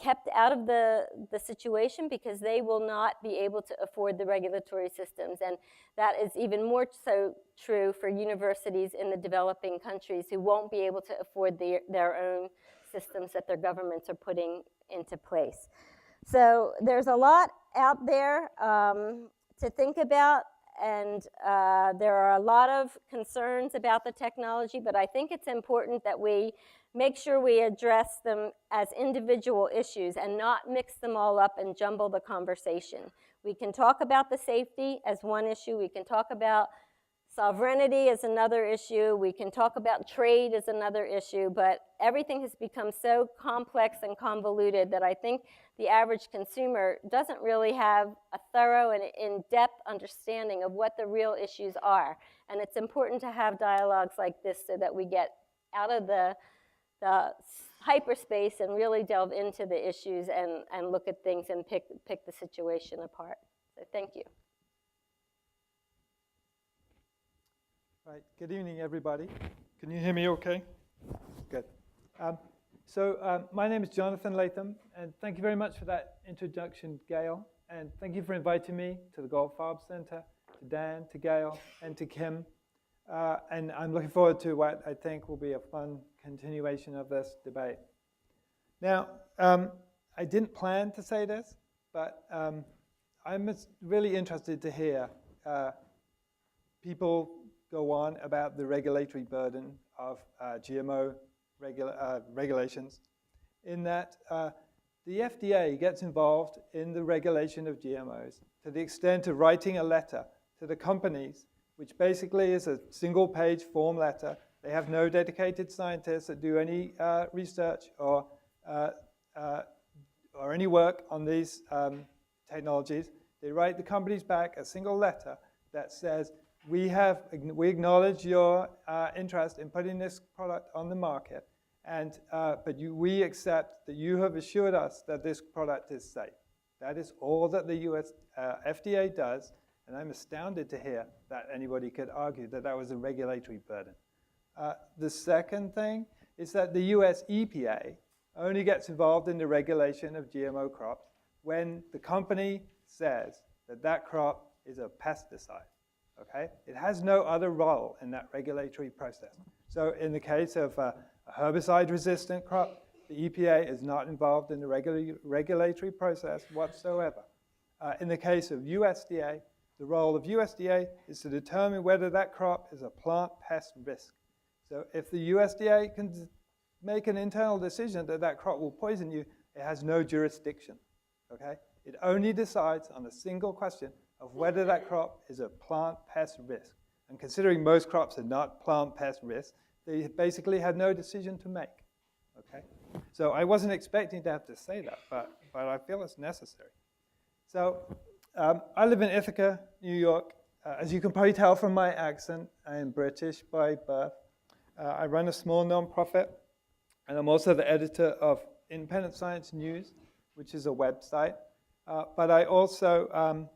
kept out of the situation because they will not be able to afford the regulatory systems. And that is even more so true for universities in the developing countries who won't be able to afford their own systems that their governments are putting into place. So there's a lot out there to think about, and there are a lot of concerns about the technology, but I think it's important that we make sure we address them as individual issues and not mix them all up and jumble the conversation. We can talk about the safety as one issue. We can talk about Sovereignty is another issue. We can talk about trade as another issue, but everything has become so complex and convoluted that I think the average consumer doesn't really have a thorough and in-depth understanding of what the real issues are. And it's important to have dialogues like this so that we get out of the hyperspace and really delve into the issues and look at things and pick the situation apart. So thank you. Right. Good evening, everybody. Can you hear me okay? Good. My name is Jonathan Latham, and thank you very much for that introduction, Gail. And thank you for inviting me to the Goldfarb Center, to Dan, to Gail, and to Kim. And I'm looking forward to what I think will be a fun continuation of this debate. Now, I didn't plan to say this, but I'm really interested to hear people go on about the regulatory burden of GMO regulations, in that the FDA gets involved in the regulation of GMOs to the extent of writing a letter to the companies, which basically is a single-page form letter. They have no dedicated scientists that do any research or any work on these technologies. They write the companies back a single letter that says, we acknowledge your interest in putting this product on the market, but we accept that you have assured us that this product is safe. That is all that the US FDA does, and I'm astounded to hear that anybody could argue that that was a regulatory burden. The second thing is that the US EPA only gets involved in the regulation of GMO crops when the company says that that crop is a pesticide. Okay? It has no other role in that regulatory process. So in the case of a herbicide-resistant crop, the EPA is not involved in the regulatory process whatsoever. In the case of USDA, the role of USDA is to determine whether that crop is a plant pest risk. So if the USDA can make an internal decision that that crop will poison you, it has no jurisdiction. Okay? It only decides on a single question of whether that crop is a plant pest risk. And considering most crops are not plant pest risk, they basically had no decision to make. Okay? So I wasn't expecting to have to say that, but I feel it's necessary. So I live in Ithaca, New York. As you can probably tell from my accent, I am British by birth. I run a small nonprofit, and I'm also the editor of Independent Science News, which is a website. But I also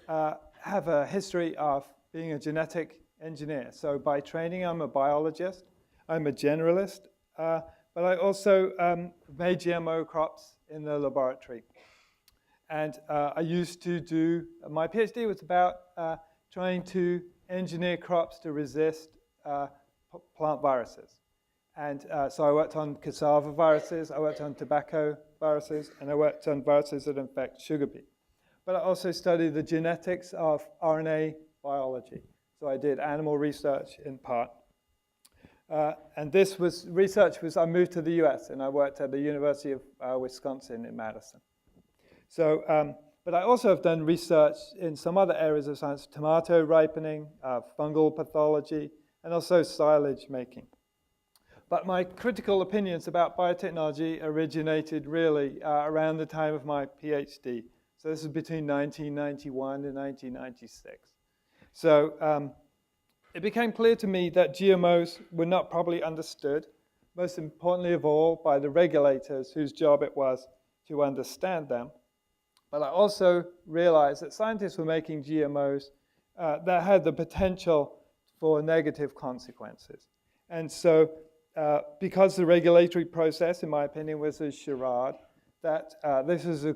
have a history of being a genetic engineer. So by training, I'm a biologist. I'm a generalist. But I also made GMO crops in the laboratory. And I used to do, my PhD was about trying to engineer crops to resist plant viruses. And so I worked on cassava viruses, I worked on tobacco viruses, and I worked on viruses that infect sugar beet. But I also studied the genetics of RNA biology. So I did animal research in part. And this was, I moved to the US and I worked at the University of Wisconsin in Madison. So, but I also have done research in some other areas of science, tomato ripening, fungal pathology, and also silage making. But my critical opinions about biotechnology originated really around the time of my PhD. So this is between 1991 and 1996. So it became clear to me that GMOs were not properly understood, most importantly of all by the regulators whose job it was to understand them. But I also realized that scientists were making GMOs that had the potential for negative consequences. And so because the regulatory process, in my opinion, was a charade, that this is a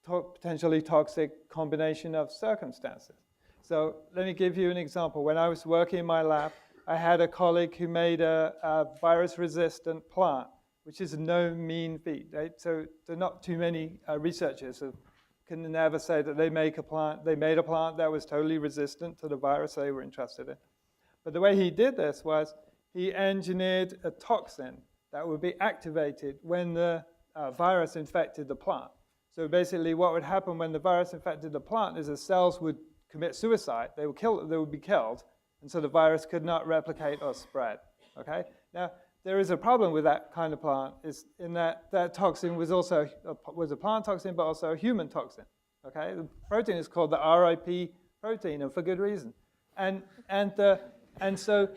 potentially toxic combination of circumstances. So let me give you an example. When I was working in my lab, I had a colleague who made a virus-resistant plant, which is no mean feat, right? So there are not too many researchers who can never say that they made a plant that was totally resistant to the virus they were interested in. But the way he did this was he engineered a toxin that would be activated when the virus infected the plant. So basically what would happen when the virus infected the plant is the cells would commit suicide. They would be killed, and so the virus could not replicate or spread, okay? Now, there is a problem with that kind of plant, is in that that toxin was a plant toxin, but also a human toxin, okay? The protein is called the RIP protein, and for good reason. And so,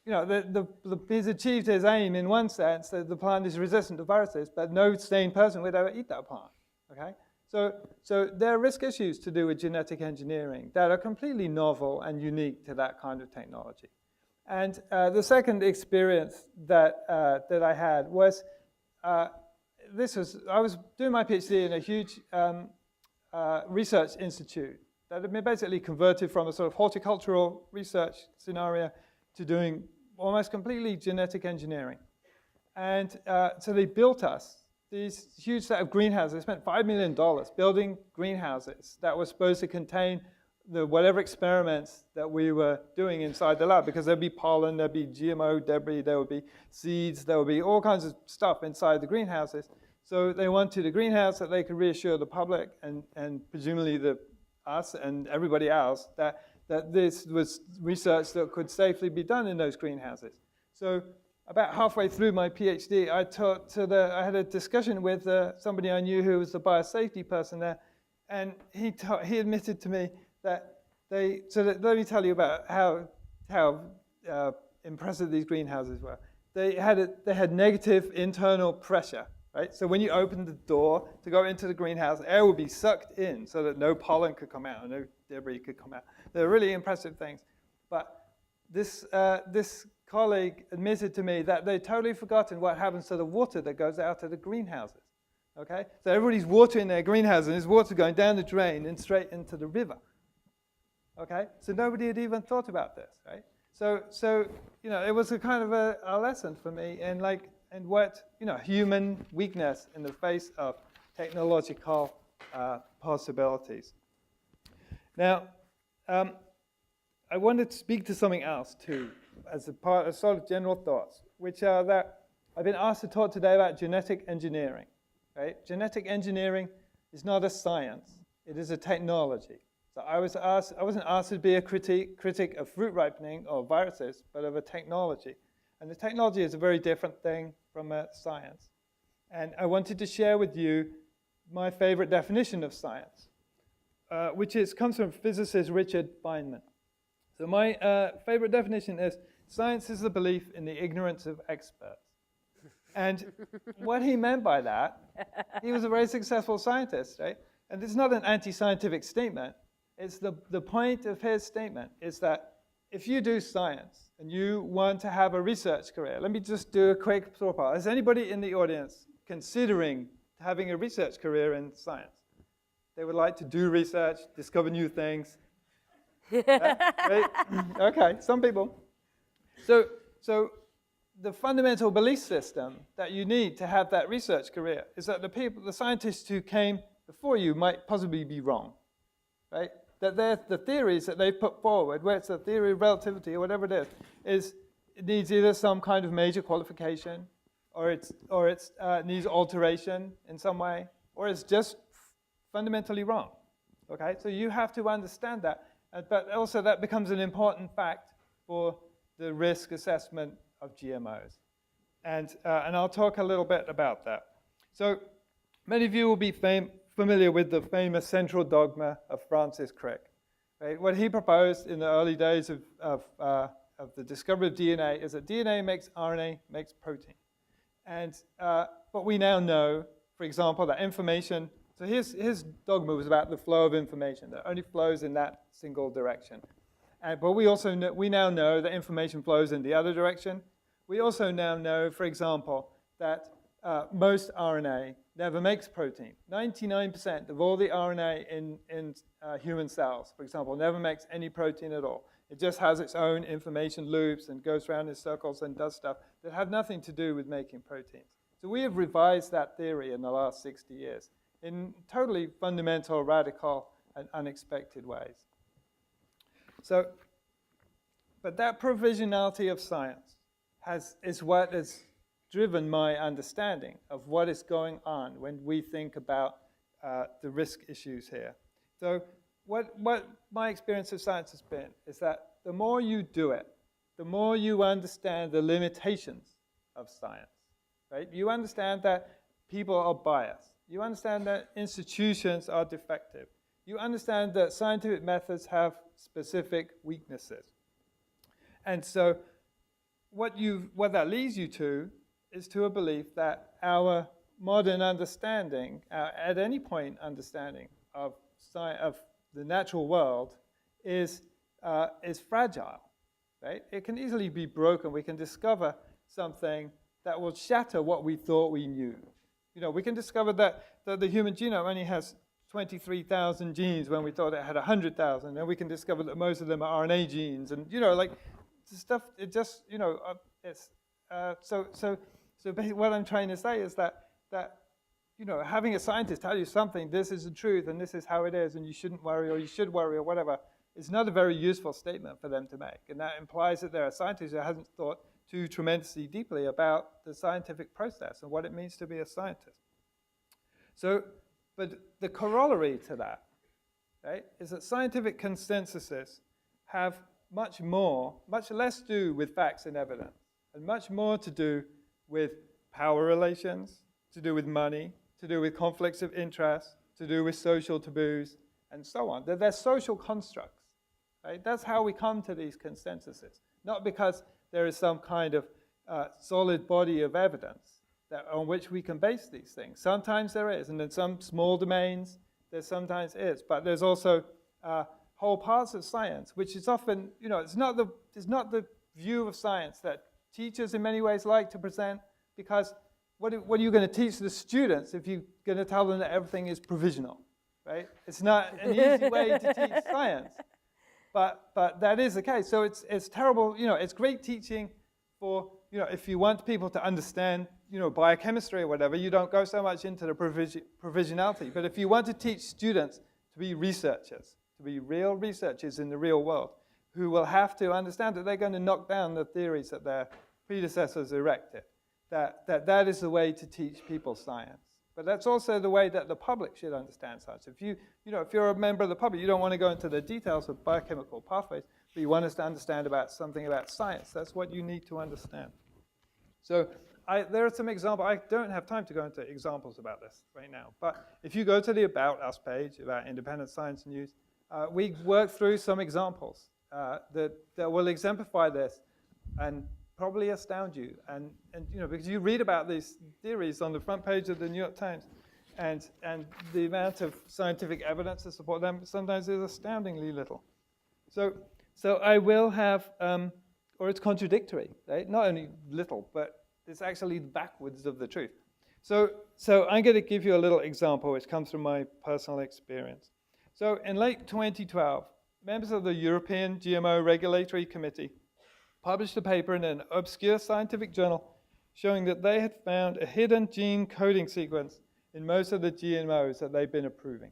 you know, he's achieved his aim in one sense, that the plant is resistant to viruses, but no sane person would ever eat that plant, okay? So there are risk issues to do with genetic engineering that are completely novel and unique to that kind of technology. And the second experience that I had was, I was doing my PhD in a huge research institute that had been basically converted from a sort of horticultural research scenario to doing almost completely genetic engineering. And so they built us these huge set of greenhouses. They spent $5 million building greenhouses that were supposed to contain whatever experiments that we were doing inside the lab, because there'd be pollen, there'd be GMO debris, there would be seeds, there would be all kinds of stuff inside the greenhouses. So they wanted a greenhouse that they could reassure the public and presumably us and everybody else that this was research that could safely be done in those greenhouses. So about halfway through my PhD, I had a discussion with somebody I knew who was the biosafety person there, and he admitted to me that let me tell you about how impressive these greenhouses were. They had negative internal pressure, right? So when you opened the door to go into the greenhouse, air would be sucked in so that no pollen could come out and no debris could come out. They're really impressive things. But this colleague admitted to me that they'd totally forgotten what happens to the water that goes out of the greenhouses. Okay? So everybody's watering their greenhouses, and there's water going down the drain and straight into the river. Okay? So nobody had even thought about this, right? So you know, it was a kind of a lesson for me in what, you know, human weakness in the face of technological possibilities. Now, I wanted to speak to something else too, as a part of sort of general thoughts, which are that I've been asked to talk today about genetic engineering. Right? Genetic engineering is not a science; it is a technology. So I wasn't asked to be a critic of fruit ripening or viruses, but of a technology. And the technology is a very different thing from a science. And I wanted to share with you my favorite definition of science, which comes from physicist Richard Feynman. So my favorite definition is, science is the belief in the ignorance of experts. And what he meant by that, he was a very successful scientist, right? And it's not an anti-scientific statement. It's the point of his statement is that if you do science and you want to have a research career, let me just do a quick thought part. Is anybody in the audience considering having a research career in science? They would like to do research, discover new things. Yeah, right? Okay, some people. So the fundamental belief system that you need to have that research career is that the scientists who came before you might possibly be wrong, right? That the theories that they've put forward, whether it's a theory of relativity or whatever it needs either some kind of major qualification, or it needs alteration in some way, or it's just fundamentally wrong. Okay, so you have to understand that, but also that becomes an important fact for the risk assessment of GMOs. And I'll talk a little bit about that. So many of you will be familiar with the famous central dogma of Francis Crick. Right? What he proposed in the early days of the discovery of DNA is that DNA makes RNA, makes protein. And but we now know, for example, that information, so his dogma was about the flow of information, that only flows in that single direction. But we now know that information flows in the other direction. We also now know, for example, that most RNA never makes protein. 99% of all the RNA in human cells, for example, never makes any protein at all. It just has its own information loops and goes around in circles and does stuff that have nothing to do with making proteins. So we have revised that theory in the last 60 years in totally fundamental, radical, and unexpected ways. So, but that provisionality of science is what has driven my understanding of what is going on when we think about the risk issues here. So what my experience of science has been is that the more you do it, the more you understand the limitations of science, right? You understand that people are biased. You understand that institutions are defective. You understand that scientific methods have specific weaknesses. And so what that leads you to is to a belief that our modern understanding, at any point understanding of the natural world is fragile, right? It can easily be broken. We can discover something that will shatter what we thought we knew. You know, we can discover that the human genome only has 23,000 genes when we thought it had 100,000. And we can discover that most of them are RNA genes. And, you know, like, stuff, it just, you know, so basically what I'm trying to say is that, you know, having a scientist tell you something, this is the truth, and this is how it is, and you shouldn't worry, or you should worry, or whatever, is not a very useful statement for them to make. And that implies that they're a scientist who hasn't thought too tremendously deeply about the scientific process and what it means to be a scientist. So, but the corollary to that, right, is that scientific consensuses have much less to do with facts and evidence, and much more to do with power relations, to do with money, to do with conflicts of interest, to do with social taboos, and so on. They're social constructs, right? That's how we come to these consensuses, not because there is some kind of solid body of evidence on which we can base these things. Sometimes there is, and in some small domains, there sometimes is, but there's also whole parts of science, which is often, you know, it's not the view of science that teachers in many ways like to present, because what are you going to teach the students if you're going to tell them that everything is provisional, right? It's not an easy way to teach science, but that is the case. So it's terrible, you know, it's great teaching for, you know, if you want people to understand, you know, biochemistry or whatever, you don't go so much into the provisionality. But if you want to teach students to be researchers, to be real researchers in the real world, who will have to understand that they're going to knock down the theories that their predecessors erected, that is the way to teach people science. But that's also the way that the public should understand science. If you're a member of the public, you don't want to go into the details of biochemical pathways, but you want us to understand something about science. That's what you need to understand. So there are some examples. I don't have time to go into examples about this right now. But if you go to the About Us page, about Independent Science News, we work through some examples that will exemplify this and probably astound you. And you know, because you read about these theories on the front page of the New York Times, and the amount of scientific evidence to support them sometimes is astoundingly little. So I will have, or it's contradictory, right? Not only little, but it's actually backwards of the truth. So I'm going to give you a little example which comes from my personal experience. So in late 2012, members of the European GMO Regulatory Committee published a paper in an obscure scientific journal showing that they had found a hidden gene coding sequence in most of the GMOs that they've been approving.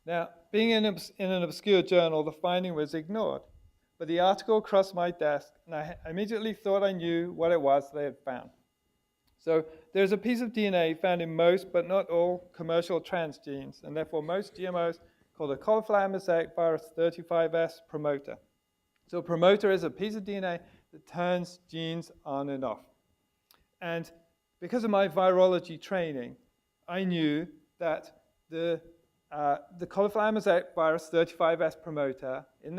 Now, being in an obscure journal, the finding was ignored. But the article crossed my desk, and I immediately thought I knew what it was they had found. So there's a piece of DNA found in most, but not all, commercial transgenes, and therefore most GMOs, called a cauliflower mosaic virus 35S promoter. So a promoter is a piece of DNA that turns genes on and off. And because of my virology training, I knew that the cauliflower mosaic virus 35S promoter in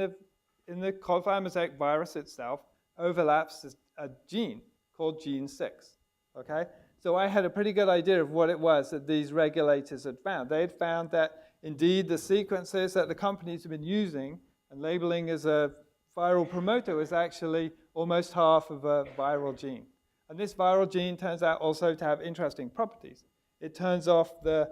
the cauliflower mosaic virus itself overlaps a gene called gene 6, okay? So I had a pretty good idea of what it was that these regulators had found. They had found that, indeed, the sequences that the companies have been using and labeling as a viral promoter was actually almost half of a viral gene. And this viral gene turns out also to have interesting properties. It turns off the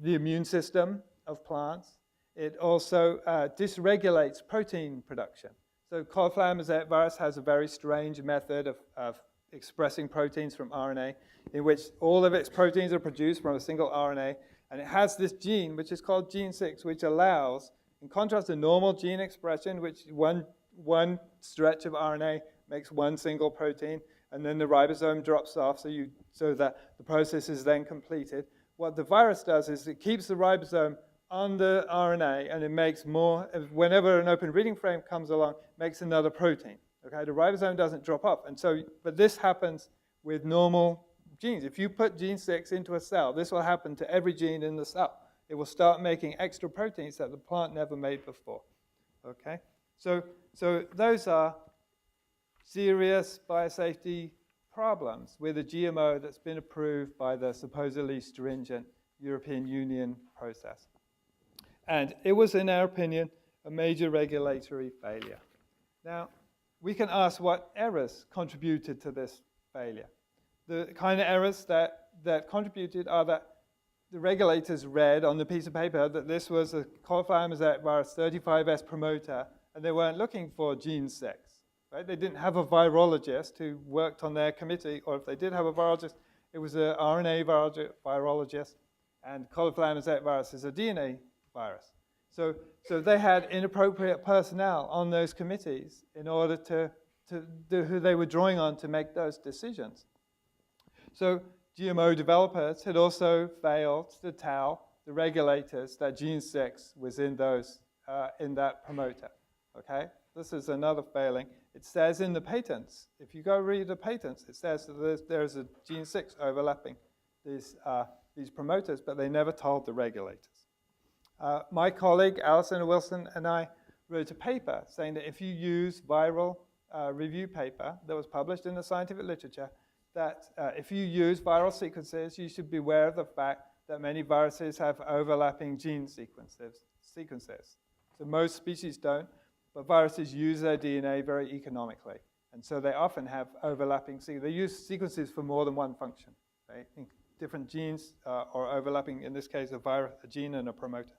immune system of plants. It also dysregulates protein production. So cauliflower mosaic virus has a very strange method of expressing proteins from RNA, in which all of its proteins are produced from a single RNA, and it has this gene, which is called gene 6, which allows, in contrast to normal gene expression, which one stretch of RNA makes one single protein, and then the ribosome drops off so that the process is then completed. What the virus does is it keeps the ribosome on the RNA, and it makes more, whenever an open reading frame comes along, makes another protein. Okay, the ribosome doesn't drop off. And so, but this happens with normal genes. If you put gene 6 into a cell, this will happen to every gene in the cell. It will start making extra proteins that the plant never made before. Okay, so those are serious biosafety problems with a GMO that's been approved by the supposedly stringent European Union process. And it was, in our opinion, a major regulatory failure. Now, we can ask what errors contributed to this failure. The kind of errors that contributed are that the regulators read on the piece of paper that this was a cauliflower mosaic virus 35S promoter, and they weren't looking for gene 6. Right? They didn't have a virologist who worked on their committee, or if they did have a virologist, it was an RNA virologist, and cauliflower mosaic virus is a DNA virus. So they had inappropriate personnel on those committees in order to do who they were drawing on to make those decisions. So GMO developers had also failed to tell the regulators that gene 6 was in those in that promoter. Okay, this is another failing. It says in the patents, if you go read the patents, it says that there's a gene 6 overlapping these promoters, but they never told the regulators. My colleague, Alison Wilson, and I wrote a paper saying that if you use viral review paper that was published in the scientific literature, that if you use viral sequences, you should be aware of the fact that many viruses have overlapping gene sequences. So most species don't, but viruses use their DNA very economically. And so they often have overlapping sequences. They use sequences for more than one function. Right? Different genes are overlapping, in this case, a gene and a promoter.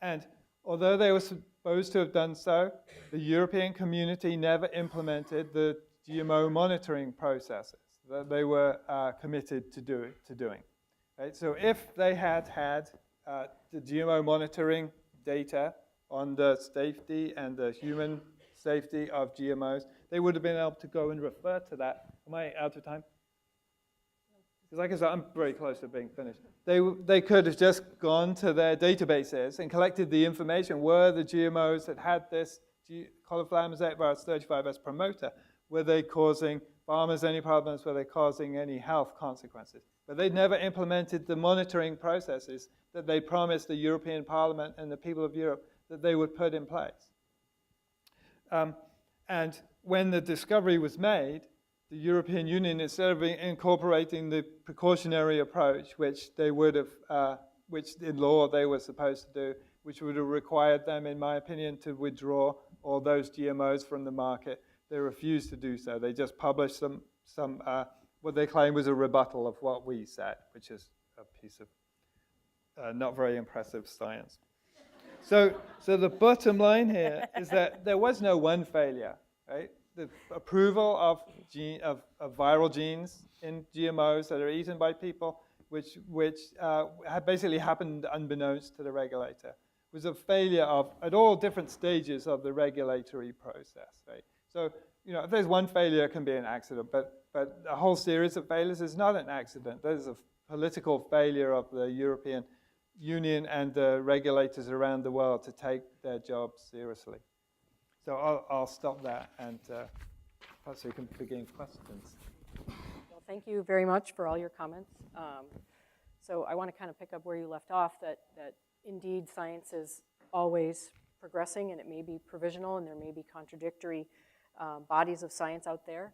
And although they were supposed to have done so, the European community never implemented the GMO monitoring processes that they were committed to doing. Right? So if they had the GMO monitoring data on the safety and the human safety of GMOs, they would have been able to go and refer to that. Am I out of time? Because like I said, I'm very close to being finished. They could have just gone to their databases and collected the information. Were the GMOs that had this cauliflower mosaic virus 35S promoter, were they causing farmers any problems? Were they causing any health consequences? But they never implemented the monitoring processes that they promised the European Parliament and the people of Europe that they would put in place. And when the discovery was made, the European Union, instead of incorporating the precautionary approach, which they would have, which in law they were supposed to do, which would have required them, in my opinion, to withdraw all those GMOs from the market, they refused to do so. They just published some what they claim was a rebuttal of what we said, which is a piece of not very impressive science. So the bottom line here is that there was no one failure, right? The approval of viral genes in GMOs that are eaten by people, which had basically happened unbeknownst to the regulator, was a failure at all different stages of the regulatory process, right? So, if there's one failure, it can be an accident, but a whole series of failures is not an accident. There's a political failure of the European Union and the regulators around the world to take their job seriously. So I'll stop that, and perhaps we can begin questions. Well, thank you very much for all your comments. So I want to kind of pick up where you left off, that indeed science is always progressing, and it may be provisional, and there may be contradictory bodies of science out there.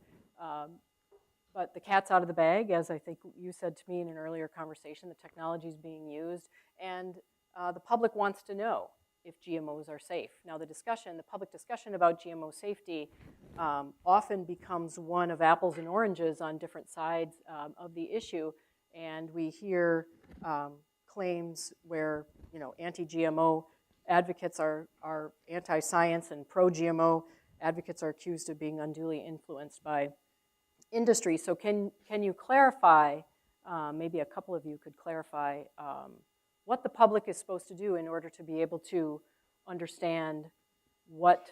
But the cat's out of the bag, as I think you said to me in an earlier conversation. The technology is being used, and the public wants to know if GMOs are safe. Now, the public discussion about GMO safety often becomes one of apples and oranges on different sides of the issue, and we hear claims where anti-GMO advocates are anti-science, and pro-GMO advocates are accused of being unduly influenced by industry. So can you clarify, maybe a couple of you could clarify, what the public is supposed to do in order to be able to understand what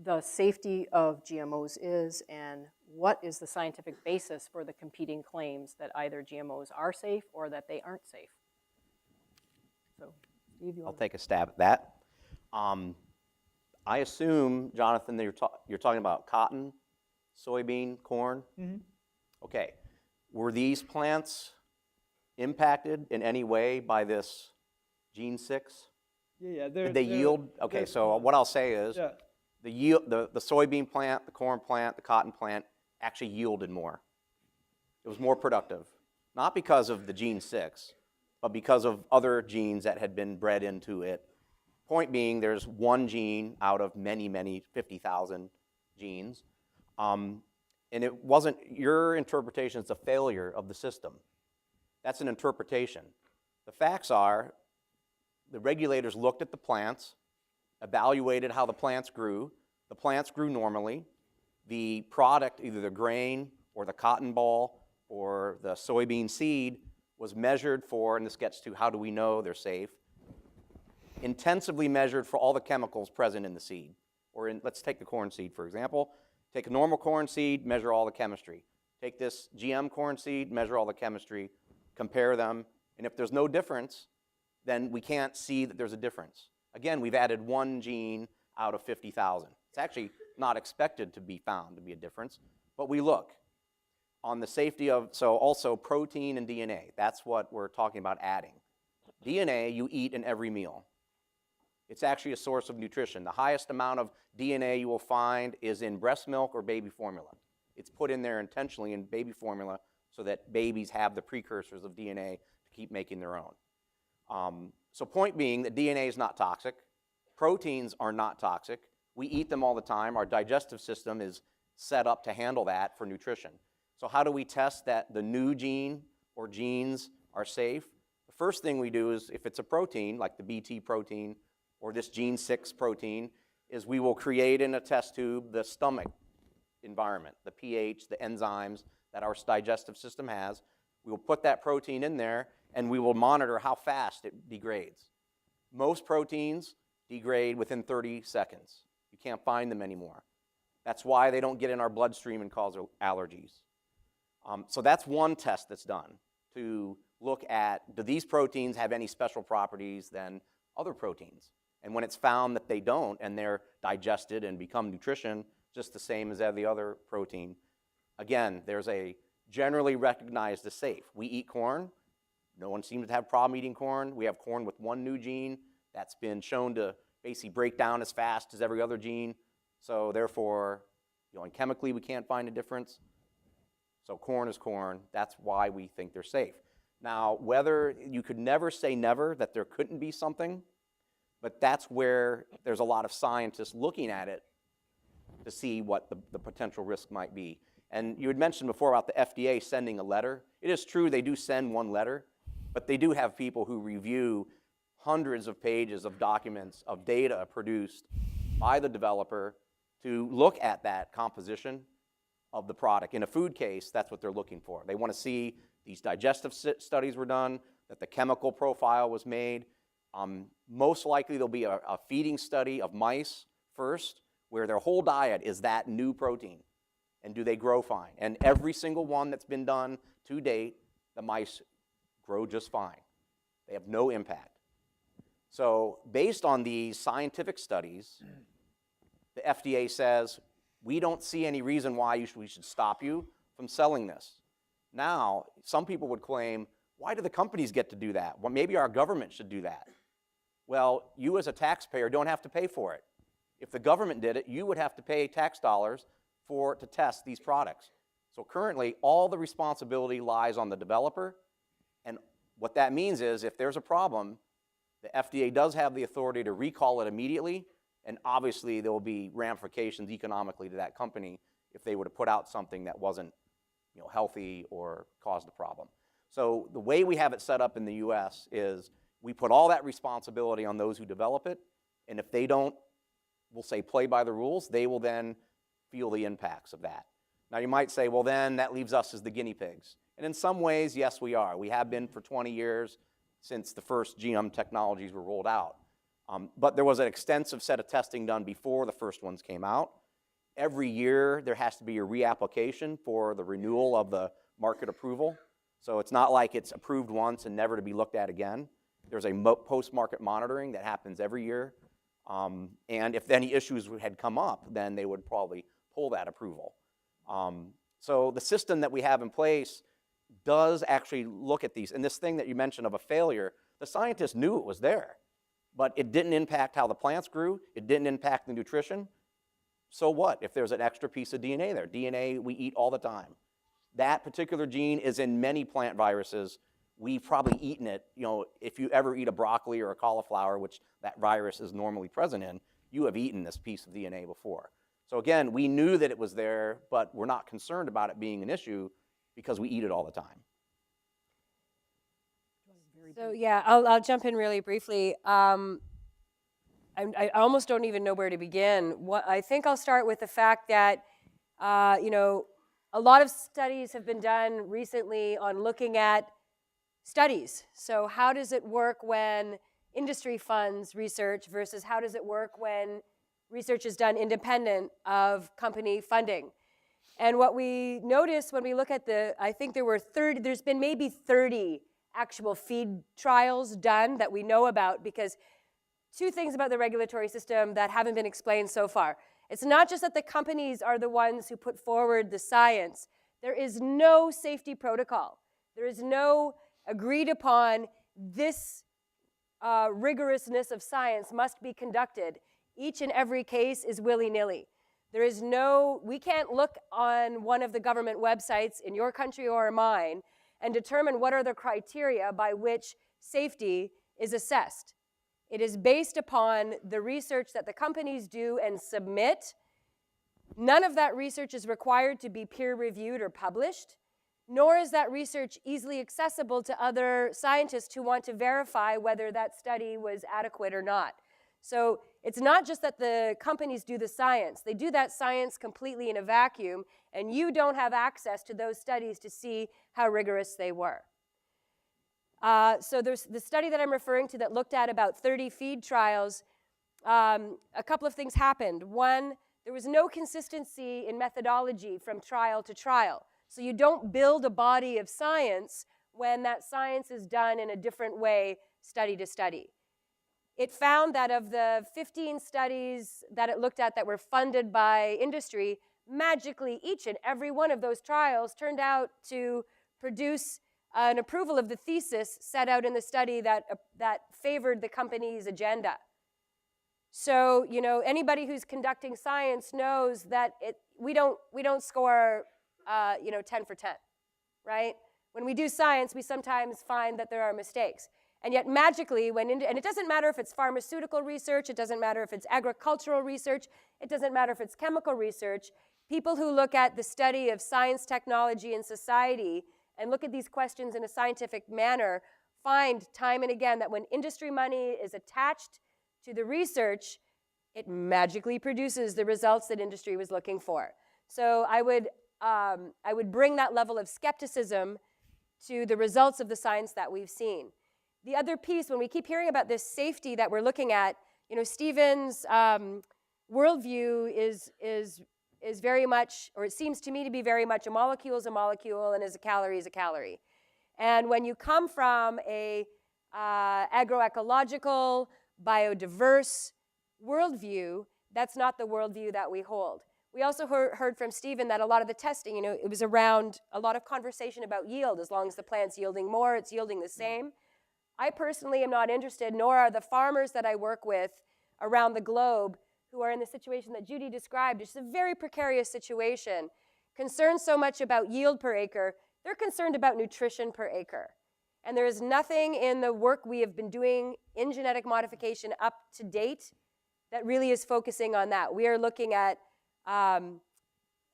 the safety of GMOs is, and what is the scientific basis for the competing claims that either GMOs are safe or that they aren't safe? So, Steve, you I'll want take a stab at that. I assume, Jonathan, that you're talking about cotton, soybean, corn? Okay. Were these plants impacted in any way by this gene 6? Yeah. Did they yield? Okay, so what I'll say is Yeah. the soybean plant, the corn plant, the cotton plant actually yielded more. It was more productive, not because of the gene 6, but because of other genes that had been bred into it. Point being, there's one gene out of many, many 50,000 genes. And it wasn't, your interpretation is a failure of the system. That's an interpretation. The facts are, the regulators looked at the plants, evaluated how the plants grew. The plants grew normally. The product, either the grain or the cotton ball or the soybean seed, was measured for, and this gets to how do we know they're safe, intensively measured for all the chemicals present in the seed. Or let's take the corn seed, for example. Take a normal corn seed, measure all the chemistry. Take this GM corn seed, measure all the chemistry, compare them, and if there's no difference, then we can't see that there's a difference. Again, we've added one gene out of 50,000. It's actually not expected to be found to be a difference, but we look on the safety of, so also protein and DNA. That's what we're talking about adding. DNA you eat in every meal. It's actually a source of nutrition. The highest amount of DNA you will find is in breast milk or baby formula. It's put in there intentionally in baby formula so that babies have the precursors of DNA to keep making their own. So point being that DNA is not toxic. Proteins are not toxic. We eat them all the time. Our digestive system is set up to handle that for nutrition. So how do we test that the new gene or genes are safe? The first thing we do is, if it's a protein, like the BT protein or this gene 6 protein, is we will create in a test tube the stomach environment, the pH, the enzymes that our digestive system has. We will put that protein in there, and we will monitor how fast it degrades. Most proteins degrade within 30 seconds. You can't find them anymore. That's why they don't get in our bloodstream and cause allergies. So that's one test that's done to look at, do these proteins have any special properties than other proteins? And when it's found that they don't, and they're digested and become nutrition, just the same as every other protein, again, there's a generally recognized as safe. We eat corn. No one seems to have a problem eating corn. We have corn with one new gene that's been shown to basically break down as fast as every other gene. So therefore, and chemically we can't find a difference. So corn is corn. That's why we think they're safe. Now, whether you could never say never that there couldn't be something, but that's where there's a lot of scientists looking at it to see what the potential risk might be. And you had mentioned before about the FDA sending a letter. It is true they do send one letter, but they do have people who review hundreds of pages of documents, of data produced by the developer to look at that composition of the product. In a food case, that's what they're looking for. They want to see these digestive studies were done, that the chemical profile was made. Most likely there'll be a feeding study of mice first, where their whole diet is that new protein. And do they grow fine? And every single one that's been done to date, the mice grow just fine. They have no impact. So based on these scientific studies, the FDA says, we don't see any reason why we should stop you from selling this. Now, some people would claim, why do the companies get to do that? Well, maybe our government should do that. Well, you as a taxpayer don't have to pay for it. If the government did it, you would have to pay tax dollars to test these products. So currently, all the responsibility lies on the developer. And what that means is, if there's a problem, the FDA does have the authority to recall it immediately, and obviously there will be ramifications economically to that company if they were to put out something that wasn't healthy or caused a problem. So the way we have it set up in the US is we put all that responsibility on those who develop it, and if they don't, we'll say, play by the rules, they will then feel the impacts of that. Now you might say, well, then that leaves us as the guinea pigs. And in some ways, yes, we are. We have been for 20 years since the first GM technologies were rolled out. But there was an extensive set of testing done before the first ones came out. Every year, there has to be a reapplication for the renewal of the market approval. So it's not like it's approved once and never to be looked at again. There's a post-market monitoring that happens every year. And if any issues had come up, then they would probably pull that approval. So the system that we have in place does actually look at these. And this thing that you mentioned of a failure, the scientists knew it was there, but it didn't impact how the plants grew. It didn't impact the nutrition. So what if there's an extra piece of DNA there? DNA we eat all the time. That particular gene is in many plant viruses. We've probably eaten it. You know, if you ever eat a broccoli or a cauliflower, which that virus is normally present in, you have eaten this piece of DNA before. So again, we knew that it was there, but we're not concerned about it being an issue because we eat it all the time. So yeah, I'll jump in really briefly. I almost don't even know where to begin. I think I'll start with the fact that, you know, a lot of studies have been done recently on looking at studies. So how does it work when industry funds research versus how does it work when research is done independent of company funding? And what we notice when we look at I think there's been maybe 30 actual feed trials done that we know about, because two things about the regulatory system that haven't been explained so far. It's not just that the companies are the ones who put forward the science. There is no safety protocol. There is no agreed upon this rigorousness of science must be conducted. Each and every case is willy-nilly. There is we can't look on one of the government websites in your country or mine and determine what are the criteria by which safety is assessed. It is based upon the research that the companies do and submit. None of that research is required to be peer-reviewed or published, nor is that research easily accessible to other scientists who want to verify whether that study was adequate or not. So it's not just that the companies do the science. They do that science completely in a vacuum, and you don't have access to those studies to see how rigorous they were. So there's the study that I'm referring to that looked at about 30 feed trials. A couple of things happened. One, there was no consistency in methodology from trial to trial. So you don't build a body of science when that science is done in a different way, study to study. It found that of the 15 studies that it looked at that were funded by industry, magically each and every one of those trials turned out to produce an approval of the thesis set out in the study that favored the company's agenda. So, you know, anybody who's conducting science knows that we don't score 10 for 10, right? When we do science, we sometimes find that there are mistakes. And yet magically, and it doesn't matter if it's pharmaceutical research, it doesn't matter if it's agricultural research, it doesn't matter if it's chemical research, people who look at the study of science, technology, and society and look at these questions in a scientific manner find time and again that when industry money is attached to the research, it magically produces the results that industry was looking for. So I would bring that level of skepticism to the results of the science that we've seen. The other piece, when we keep hearing about this safety that we're looking at, you know, Stephen's worldview is very much, or it seems to me to be very much, a molecule is a molecule and a calorie is a calorie. And when you come from a agroecological, biodiverse worldview, that's not the worldview that we hold. We also heard from Stephen that a lot of the testing, you know, it was around a lot of conversation about yield. As long as the plant's yielding more, it's yielding the same. I personally am not interested, nor are the farmers that I work with around the globe who are in the situation that Judy described. It's a very precarious situation. Concerned so much about yield per acre, they're concerned about nutrition per acre. And there is nothing in the work we have been doing in genetic modification up to date that really is focusing on that. We are looking at the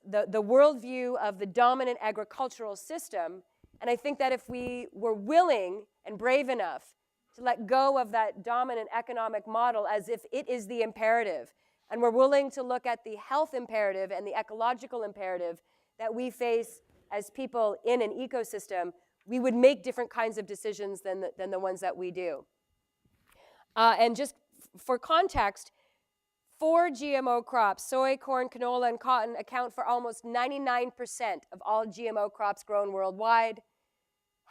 worldview of the dominant agricultural system. And I think that if we were willing and brave enough to let go of that dominant economic model as if it is the imperative, and we're willing to look at the health imperative and the ecological imperative that we face as people in an ecosystem, we would make different kinds of decisions than the ones that we do. And just for context, 4 GMO crops, soy, corn, canola, and cotton, account for almost 99% of all GMO crops grown worldwide.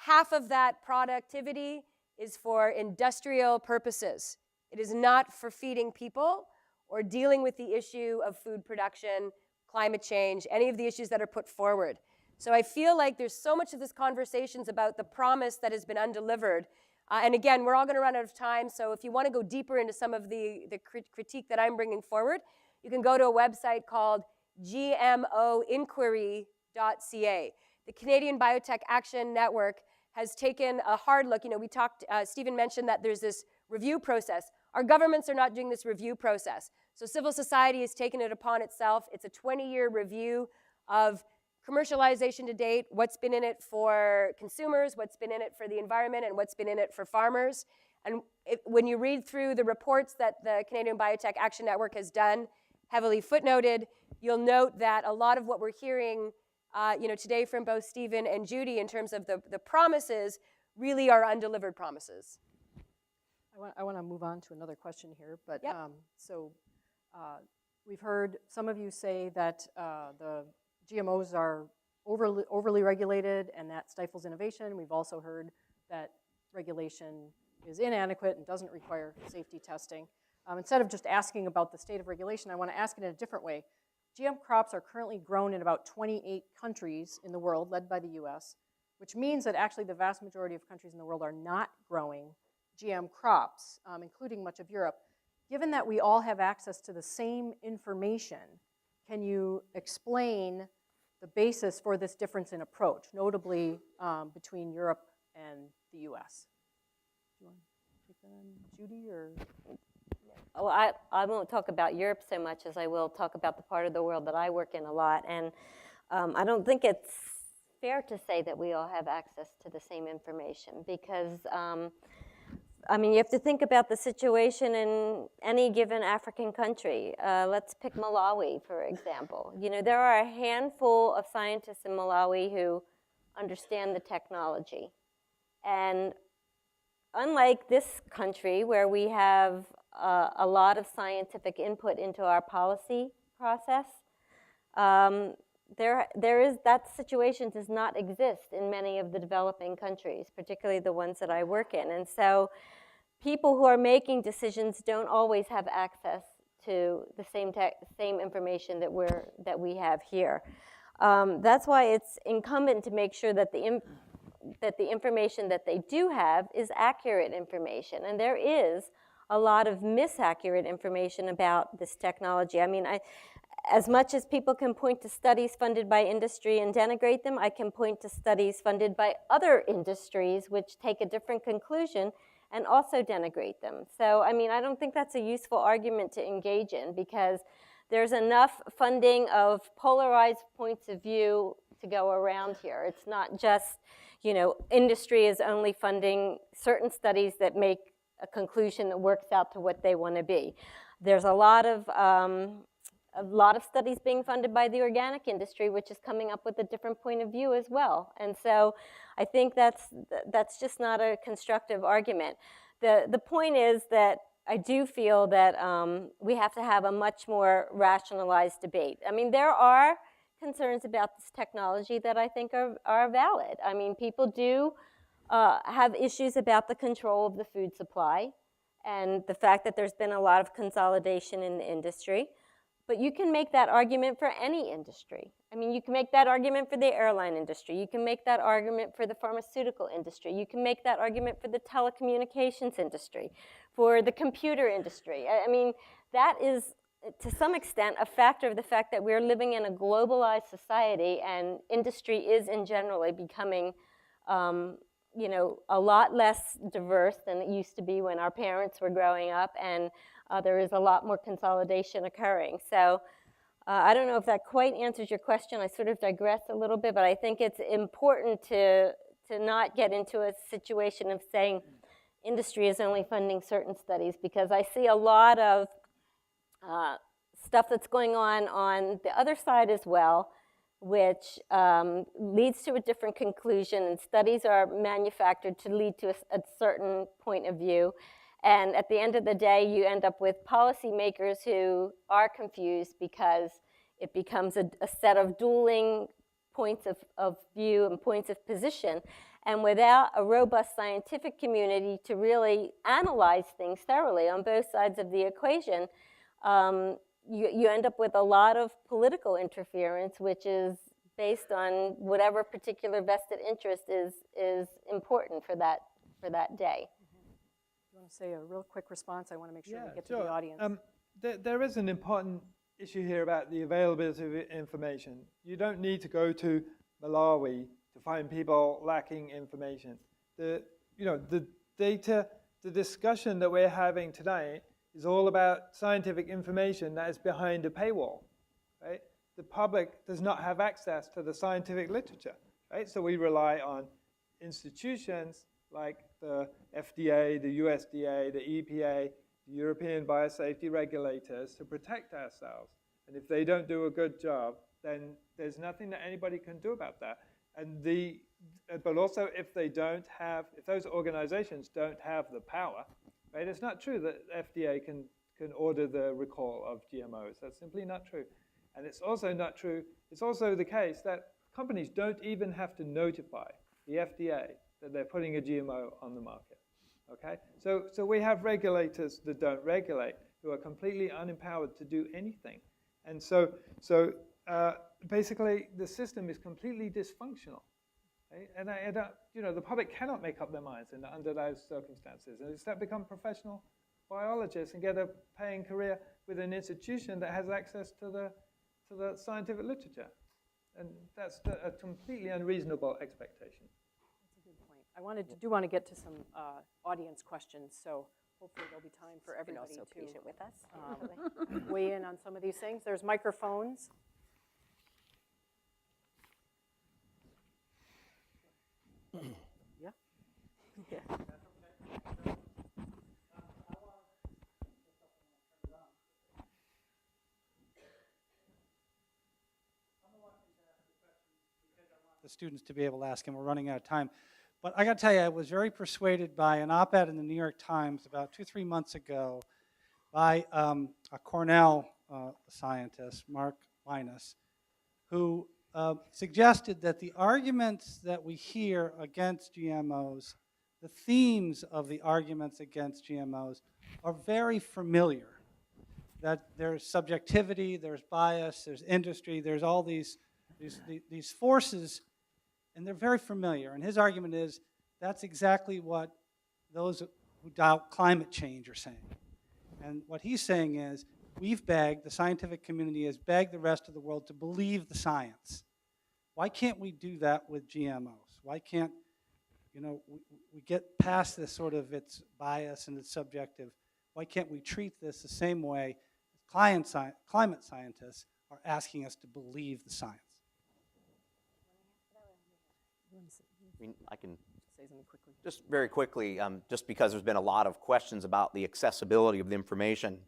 Half of that productivity is for industrial purposes. It is not for feeding people or dealing with the issue of food production, climate change, any of the issues that are put forward. So I feel like there's so much of this conversations about the promise that has been undelivered. And again, we're all going to run out of time, so if you want to go deeper into some of the critique that I'm bringing forward, you can go to a website called gmoinquiry.ca. The Canadian Biotech Action Network has taken a hard look. You know, we talked, Stephen mentioned that there's this review process. Our governments are not doing this review process. So civil society has taken it upon itself. It's a 20-year review of commercialization to date, what's been in it for consumers, what's been in it for the environment, and what's been in it for farmers. And when you read through the reports that the Canadian Biotech Action Network has done, heavily footnoted, you'll note that a lot of what we're hearing today from both Stephen and Judi in terms of the promises really are undelivered promises. I want to move on to another question here, but Yep. We've heard some of you say that the GMOs are overly regulated and that stifles innovation. We've also heard that regulation is inadequate and doesn't require safety testing. Instead of just asking about the state of regulation, I want to ask it in a different way. GM crops are currently grown in about 28 countries in the world, led by the US, which means that actually the vast majority of countries in the world are not growing GM crops, including much of Europe. Given that we all have access to the same information, can you explain the basis for this difference in approach, notably between Europe and the US? Do you want to take that on, Judi, or? Well, I won't talk about Europe so much as I will talk about the part of the world that I work in a lot. And I don't think it's fair to say that we all have access to the same information because, you have to think about the situation in any given African country. Let's pick Malawi, for example. You know, there are a handful of scientists in Malawi who understand the technology. And unlike this country where we have a lot of scientific input into our policy process, that situation does not exist in many of the developing countries, particularly the ones that I work in. And so people who are making decisions don't always have access to the same information that we have here. That's why it's incumbent to make sure that the information that they do have is accurate information. And there is a lot of misaccurate information about this technology. I mean, as much as people can point to studies funded by industry and denigrate them, I can point to studies funded by other industries which take a different conclusion and also denigrate them. So, I mean, I don't think that's a useful argument to engage in because there's enough funding of polarized points of view to go around here. It's not just, industry is only funding certain studies that make a conclusion that works out to what they want to be. There's a lot of studies being funded by the organic industry, which is coming up with a different point of view as well. And so I think that's just not a constructive argument. The point is that I do feel that we have to have a much more rationalized debate. I mean, there are concerns about this technology that I think are valid. I mean, people do have issues about the control of the food supply and the fact that there's been a lot of consolidation in the industry. But you can make that argument for any industry. I mean, you can make that argument for the airline industry. You can make that argument for the pharmaceutical industry. You can make that argument for the telecommunications industry, for the computer industry. I mean, that is, to some extent, a factor of the fact that we're living in a globalized society and industry is, in general, becoming a lot less diverse than it used to be when our parents were growing up, and there is a lot more consolidation occurring. So I don't know if that quite answers your question. I sort of digress a little bit, but I think it's important to not get into a situation of saying industry is only funding certain studies, because I see a lot of stuff that's going on the other side as well, which leads to a different conclusion, and studies are manufactured to lead to a certain point of view. And at the end of the day, you end up with policymakers who are confused because it becomes a set of dueling points of view and points of position. And without a robust scientific community to really analyze things thoroughly on both sides of the equation, you end up with a lot of political interference, which is based on whatever particular vested interest is important for that day. You want to say a real quick response? I want to make sure we get to sure. the audience. There is an important issue here about the availability of information. You don't need to go to Malawi to find people lacking information. The data, the discussion that we're having today is all about scientific information that is behind a paywall, right? The public does not have access to the scientific literature, right? So we rely on institutions like the FDA, the USDA, the EPA, the European biosafety regulators to protect ourselves. And if they don't do a good job, then there's nothing that anybody can do about that. And but also if those organizations don't have the power, right? It's not true that FDA can order the recall of GMOs. That's simply not true. And it's also not true, it's also the case that companies don't even have to notify the FDA that they're putting a GMO on the market, okay? So we have regulators that don't regulate, who are completely unempowered to do anything. And so basically the system is completely dysfunctional, right? And the public cannot make up their minds under those circumstances. And instead become professional biologists and get a paying career with an institution that has access to the scientific literature. And that's a completely unreasonable expectation. I do want to get to some audience questions, so hopefully there'll be time for everybody Also to patient with us. weigh in on some of these things. There's microphones. Yeah. Yeah. The students to be able to ask him. We're running out of time. But I got to tell you, I was very persuaded by an op-ed in the New York Times about 2-3 months ago by a Cornell scientist, Mark Linus, who suggested that the arguments that we hear against GMOs, the themes of the arguments against GMOs are very familiar. That there's subjectivity, there's bias, there's industry, there's all these forces, and they're very familiar. And his argument is that's exactly what those who doubt climate change are saying. And what he's saying is the scientific community has begged the rest of the world to believe the science. Why can't we do that with GMOs? Why can't, we get past this sort of its bias and its subjective. Why can't we treat this the same way climate scientists are asking us to believe the science? I can Say something quickly. just very quickly, just because there's been a lot of questions about the accessibility of the information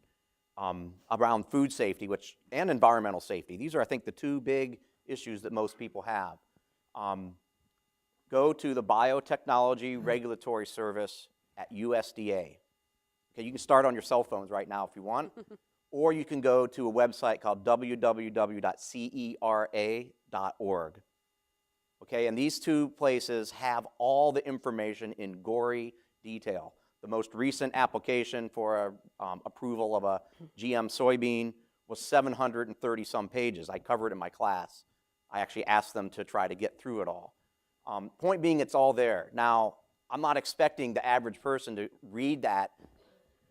around food safety and environmental safety. These are, I think, the two big issues that most people have. Go to the Biotechnology Regulatory Service at USDA. Okay, you can start on your cell phones right now if you want, or you can go to a website called www.cera.org. Okay, and these two places have all the information in gory detail. The most recent application for approval of a GM soybean was 730-some pages. I covered it in my class. I actually asked them to try to get through it all. Point being, it's all there. Now, I'm not expecting the average person to read that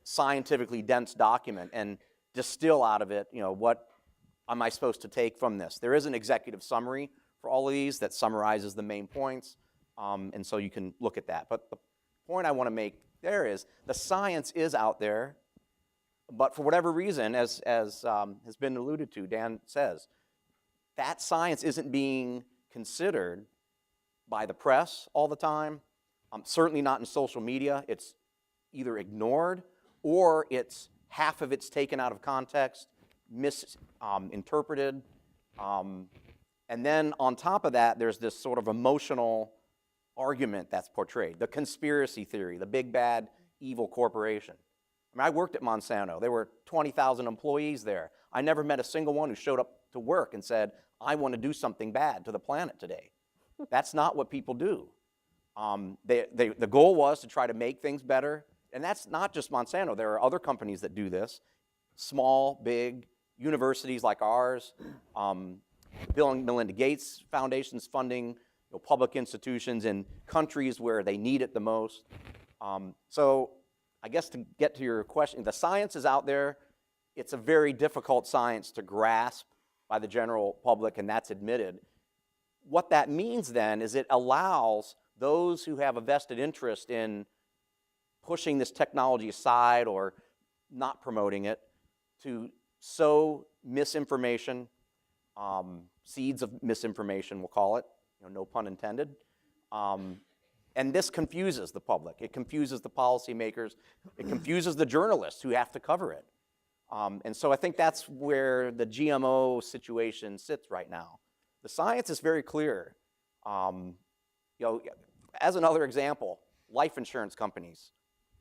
scientifically dense document and distill out of it, what am I supposed to take from this? There is an executive summary for all of these that summarizes the main points, and so you can look at that. But the point I want to make there is the science is out there, but for whatever reason, as has been alluded to, Dan says, that science isn't being considered by the press all the time, certainly not in social media. It's either ignored or half of it's taken out of context, misinterpreted. And then on top of that, there's this sort of emotional argument that's portrayed, the conspiracy theory, the big bad evil corporation. I mean, I worked at Monsanto. There were 20,000 employees there. I never met a single one who showed up to work and said, I want to do something bad to the planet today. That's not what people do. The goal was to try to make things better, and that's not just Monsanto. There are other companies that do this, small, big, universities like ours, Bill and Melinda Gates Foundation's funding, public institutions in countries where they need it the most. So I guess to get to your question, the science is out there. It's a very difficult science to grasp by the general public, and that's admitted. What that means then is it allows those who have a vested interest in pushing this technology aside or not promoting it to sow misinformation, seeds of misinformation, we'll call it, no pun intended. And this confuses the public. It confuses the policymakers. It confuses the journalists who have to cover it. And so I think that's where the GMO situation sits right now. The science is very clear. As another example, life insurance companies,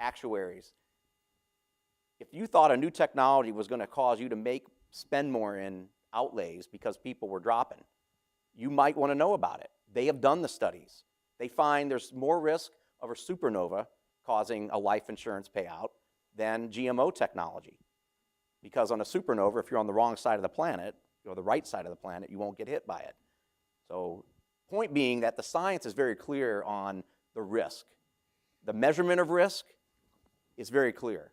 actuaries. If you thought a new technology was going to cause you to spend more in outlays because people were dropping, you might want to know about it. They have done the studies. They find there's more risk of a supernova causing a life insurance payout than GMO technology. Because on a supernova, if you're on the wrong side of the planet, or the right side of the planet, you won't get hit by it. So, point being that the science is very clear on the risk. The measurement of risk is very clear.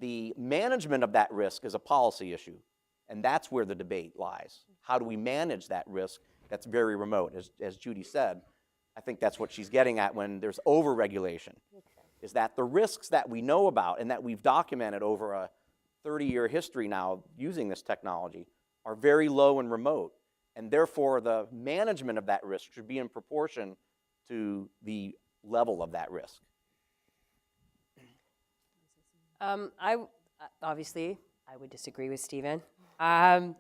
The management of that risk is a policy issue, and that's where the debate lies. How do we manage that risk that's very remote? As Judy said, I think that's what she's getting at when there's over-regulation, is that the risks that we know about and that we've documented over a 30-year history now using this technology are very low and remote, and therefore the management of that risk should be in proportion to the level of that risk. Obviously, I would disagree with Stephen on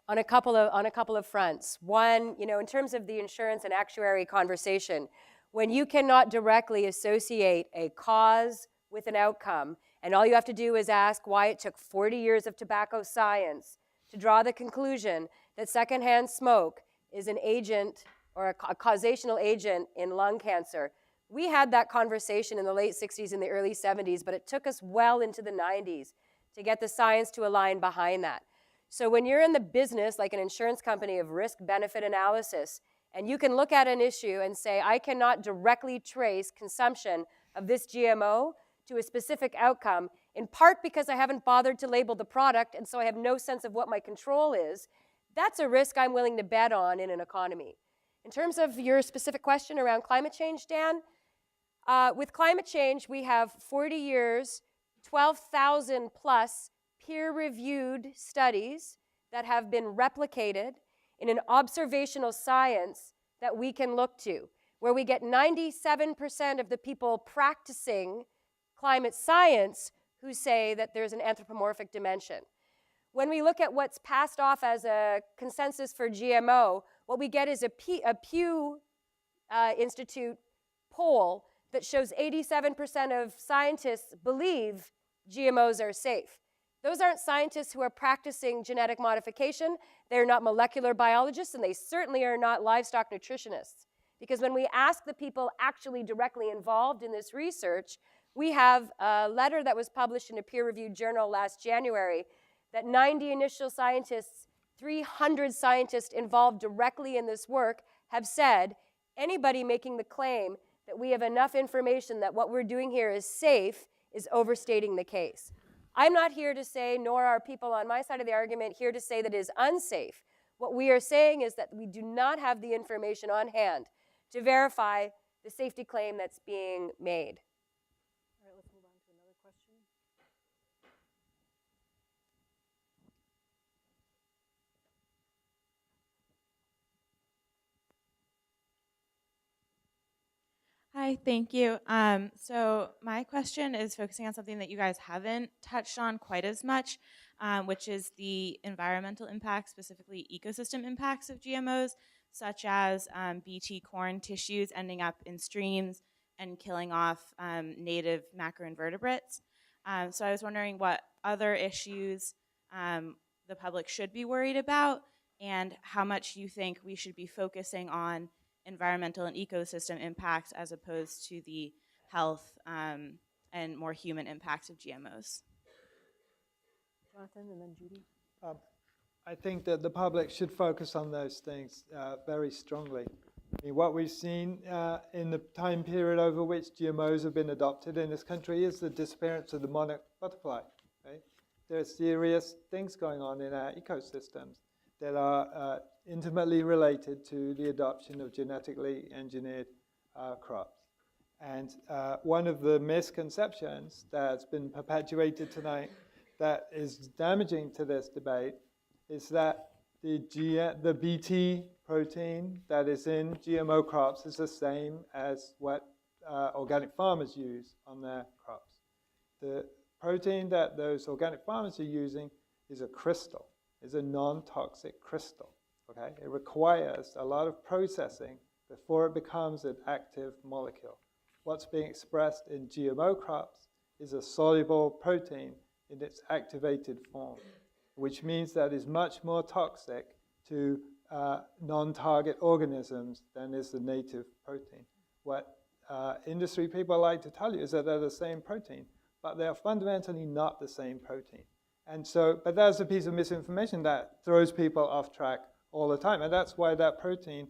a couple of fronts. One, in terms of the insurance and actuary conversation, when you cannot directly associate a cause with an outcome, and all you have to do is ask why it took 40 years of tobacco science to draw the conclusion that secondhand smoke is an agent or a causational agent in lung cancer. We had that conversation in the late 60s and the early 70s, but it took us well into the 90s to get the science to align behind that. So when you're in the business, like an insurance company, of risk-benefit analysis, and you can look at an issue and say, I cannot directly trace consumption of this GMO to a specific outcome, in part because I haven't bothered to label the product, and so I have no sense of what my control is, that's a risk I'm willing to bet on in an economy. In terms of your specific question around climate change, Dan, with climate change, we have 40 years, 12,000 plus peer-reviewed studies that have been replicated in an observational science that we can look to, where we get 97% of the people practicing climate science who say that there's an anthropomorphic dimension. When we look at what's passed off as a consensus for GMO, what we get is a Pew Institute poll that shows 87% of scientists believe GMOs are safe. Those aren't scientists who are practicing genetic modification. They're not molecular biologists, and they certainly are not livestock nutritionists. Because when we ask the people actually directly involved in this research, we have a letter that was published in a peer-reviewed journal last January that 90 initial scientists, 300 scientists involved directly in this work have said anybody making the claim that we have enough information that what we're doing here is safe is overstating the case. I'm not here to say, nor are people on my side of the argument here to say that it is unsafe. What we are saying is that we do not have the information on hand to verify the safety claim that's being made. All right, let's move on to another question. Hi, thank you. So my question is focusing on something that you guys haven't touched on quite as much, which is the environmental impacts, specifically ecosystem impacts of GMOs, such as BT corn tissues ending up in streams and killing off native macroinvertebrates. So I was wondering what other issues the public should be worried about and how much you think we should be focusing on environmental and ecosystem impacts as opposed to the health and more human impacts of GMOs? Jonathan and then Judy. I think that the public should focus on those things very strongly. I mean, what we've seen in the time period over which GMOs have been adopted in this country is the disappearance of the monarch butterfly. Right? There are serious things going on in our ecosystems that are intimately related to the adoption of genetically engineered crops. And one of the misconceptions that's been perpetuated tonight that is damaging to this debate is that the Bt protein that is in GMO crops is the same as what organic farmers use on their crops. The protein that those organic farmers are using is a crystal, is a non-toxic crystal. Okay? It requires a lot of processing before it becomes an active molecule. What's being expressed in GMO crops is a soluble protein in its activated form, which means that it's much more toxic to non-target organisms than is the native protein. What industry people like to tell you is that they're the same protein, but they're fundamentally not the same protein. And so, but that's a piece of misinformation that throws people off track all the time. And that's why that protein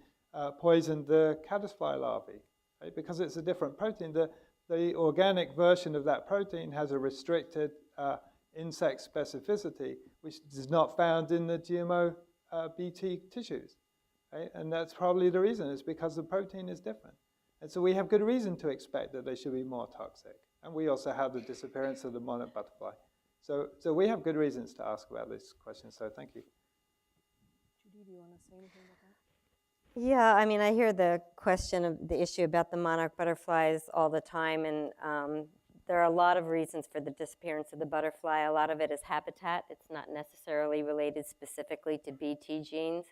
poisoned the caddisfly larvae, right? Because it's a different protein. The organic version of that protein has a restricted insect specificity, which is not found in the GMO Bt tissues, right? And that's probably the reason, is because the protein is different. And so we have good reason to expect that they should be more toxic. And we also have the disappearance of the monarch butterfly. So we have good reasons to ask about this question, so thank you. Judy, do you want to say anything about that? Yeah, I mean, I hear the question of the issue about the monarch butterflies all the time, and there are a lot of reasons for the disappearance of the butterfly. A lot of it is habitat. It's not necessarily related specifically to Bt genes.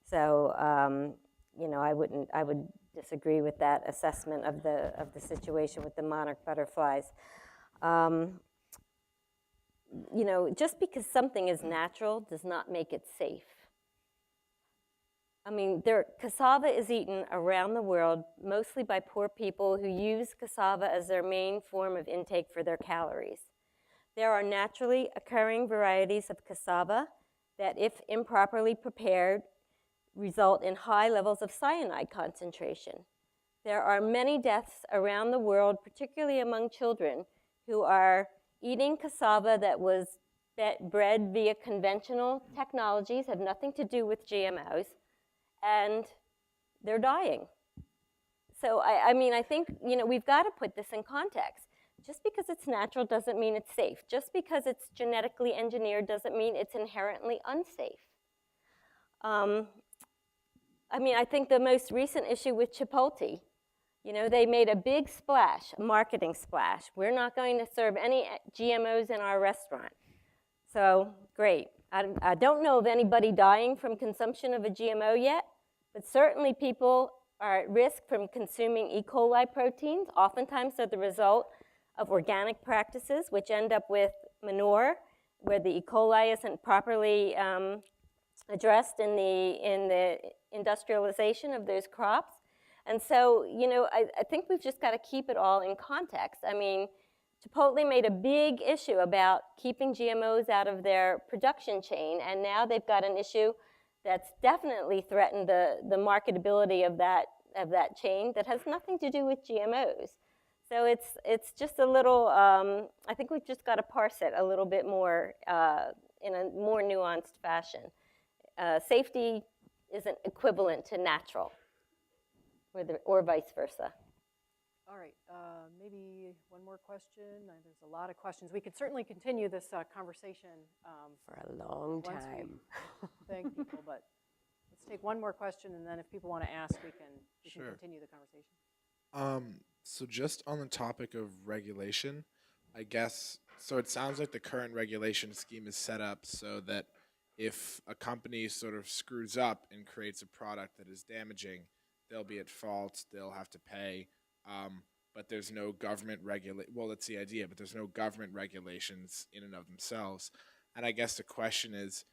So, you know, I would disagree with that assessment of the situation with the monarch butterflies. You know, just because something is natural does not make it safe. I mean, cassava is eaten around the world, mostly by poor people who use cassava as their main form of intake for their calories. There are naturally occurring varieties of cassava that, if improperly prepared, result in high levels of cyanide concentration. There are many deaths around the world, particularly among children, who are eating cassava that was bred via conventional technologies, have nothing to do with GMOs, and they're dying. So, I mean, I think, you know, we've got to put this in context. Just because it's natural doesn't mean it's safe. Just because it's genetically engineered doesn't mean it's inherently unsafe. I mean, I think the most recent issue with Chipotle, you know, they made a big splash, a marketing splash. We're not going to serve any GMOs in our restaurant. So, great. I don't know of anybody dying from consumption of a GMO yet, but certainly people are at risk from consuming E. coli proteins. Oftentimes they're the result of organic practices, which end up with manure, where the E. coli isn't properly addressed in the industrialization of those crops. And so, you know, I think we've just got to keep it all in context. I mean, Chipotle made a big issue about keeping GMOs out of their production chain, and now they've got an issue that's definitely threatened the marketability of that chain that has nothing to do with GMOs. So it's just a little, I think we've just got to parse it a little bit more in a more nuanced fashion. Safety isn't equivalent to natural, or vice versa. All right, maybe one more question. There's a lot of questions. We could certainly continue this conversation For a long once time. we thank people, but let's take one more question, and then if people want to ask, we can Sure. continue the conversation. So just on the topic of regulation, I guess, so it sounds like the current regulation scheme is set up so that if a company sort of screws up and creates a product that is damaging, they'll be at fault, they'll have to pay, but there's no government well, that's the idea, but there's no government regulations in and of themselves. And I guess the question is,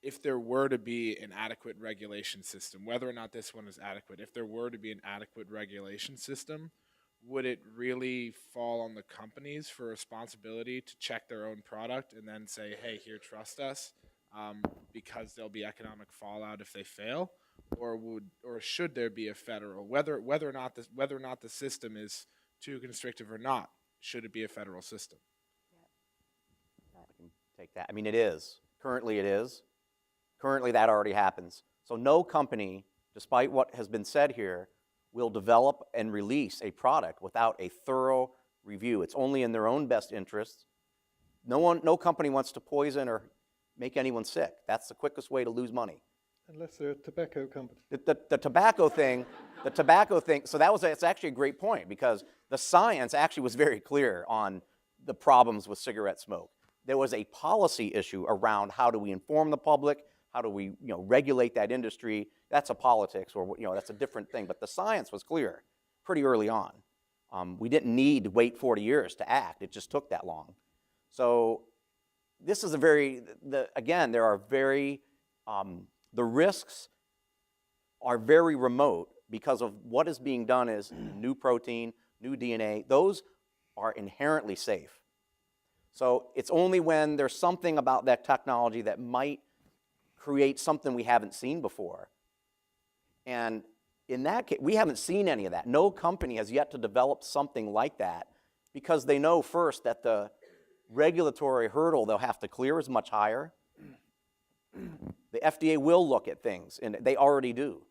if there were to be an adequate regulation system, whether or not this one is adequate, if there were to be an adequate regulation system, would it really fall on the companies for responsibility to check their own product and then say, hey, here, trust us, because there'll be economic fallout if they fail? Or should there be a federal, whether or not the system is too constrictive or not, should it be a federal system? I can take that. I mean, it is. Currently it is. Currently that already happens. So no company, despite what has been said here, will develop and release a product without a thorough review. It's only in their own best interests. No company wants to poison or make anyone sick. That's the quickest way to lose money. Unless they're a tobacco company. The tobacco thing, so it's actually a great point, because the science actually was very clear on the problems with cigarette smoke. There was a policy issue around how do we inform the public, how do we regulate that industry. That's a politics, or that's a different thing. But the science was clear pretty early on. We didn't need to wait 40 years to act. It just took that long. So this is again, there are the risks are very remote because of what is being done is new protein, new DNA. Those are inherently safe. So it's only when there's something about that technology that might create something we haven't seen before. And in that case, we haven't seen any of that. No company has yet to develop something like that, because they know first that the regulatory hurdle they'll have to clear is much higher. The FDA will look at things, and they already do.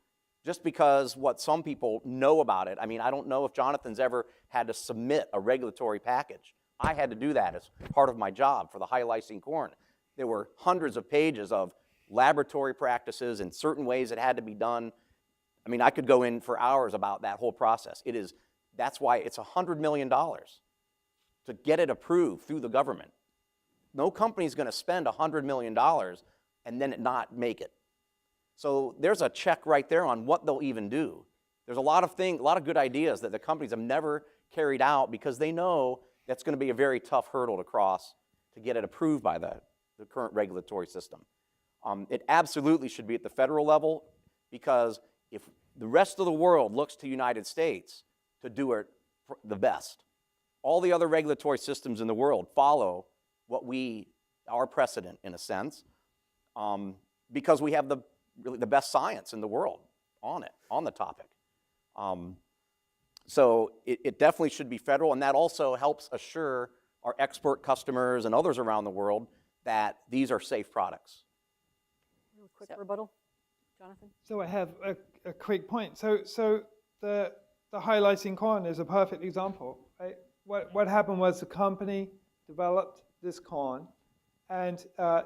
Just because what some people know about it, I mean, I don't know if Jonathan's ever had to submit a regulatory package. I had to do that as part of my job for the high lysine corn. There were hundreds of pages of laboratory practices and certain ways it had to be done. I mean, I could go in for hours about that whole process. That's why it's $100 million to get it approved through the government. No company's going to spend $100 million and then not make it. So there's a check right there on what they'll even do. There's a lot of good ideas that the companies have never carried out because they know that's going to be a very tough hurdle to cross to get it approved by the current regulatory system. It absolutely should be at the federal level, because if the rest of the world looks to the United States to do it the best, all the other regulatory systems in the world follow our precedent in a sense, because we have really the best science in the world on the topic. So it definitely should be federal, and that also helps assure our export customers and others around the world that these are safe products. Real quick rebuttal, Jonathan? So I have a quick point. So the high lysine corn is a perfect example. Right? What happened was the company developed this corn, and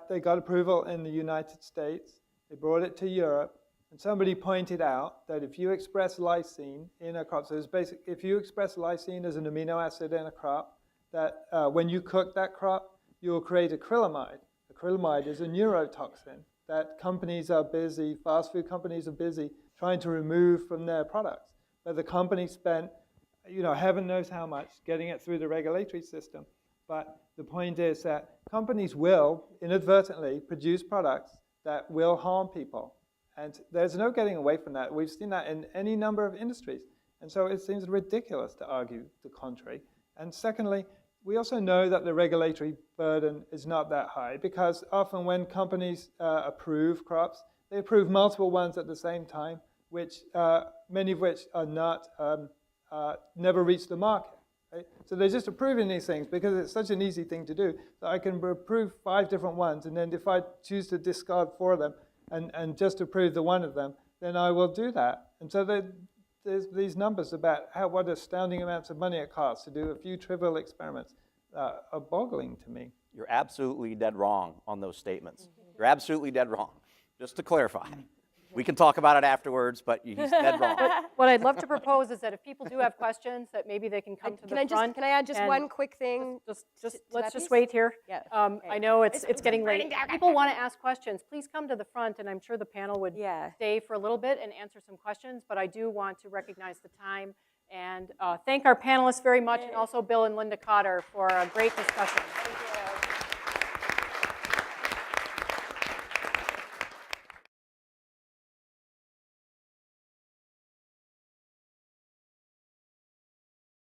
they got approval in the United States. They brought it to Europe, and somebody pointed out that if you express lysine in a crop, so it's if you express lysine as an amino acid in a crop, that when you cook that crop, you will create acrylamide. Acrylamide is a neurotoxin that companies are busy, fast food companies are busy trying to remove from their products. But the company spent, heaven knows how much getting it through the regulatory system. But the point is that companies will inadvertently produce products that will harm people. And there's no getting away from that. We've seen that in any number of industries. And so it seems ridiculous to argue the contrary. And secondly, we also know that the regulatory burden is not that high, because often when companies approve crops, they approve multiple ones at the same time, which many of which are not never reach the market. Right? So they're just approving these things because it's such an easy thing to do. So I can approve 5 different ones, and then if I choose to discard 4 of them and just approve the one of them, then I will do that. And so there's these numbers about what astounding amounts of money it costs to do a few trivial experiments are boggling to me. You're absolutely dead wrong on those statements. You're absolutely dead wrong. Just to clarify. We can talk about it afterwards, but he's dead wrong. What I'd love to propose is that if people do have questions, that maybe they can come to the front. Can I add just one quick thing? Let's just wait here. Yeah. I know it's getting late. People want to ask questions. Please come to the front, and I'm sure the panel would stay for a little bit and answer some questions, but I do want to recognize the time and thank our panelists very much, and also Bill and Linda Cotter for a great discussion. Thank you.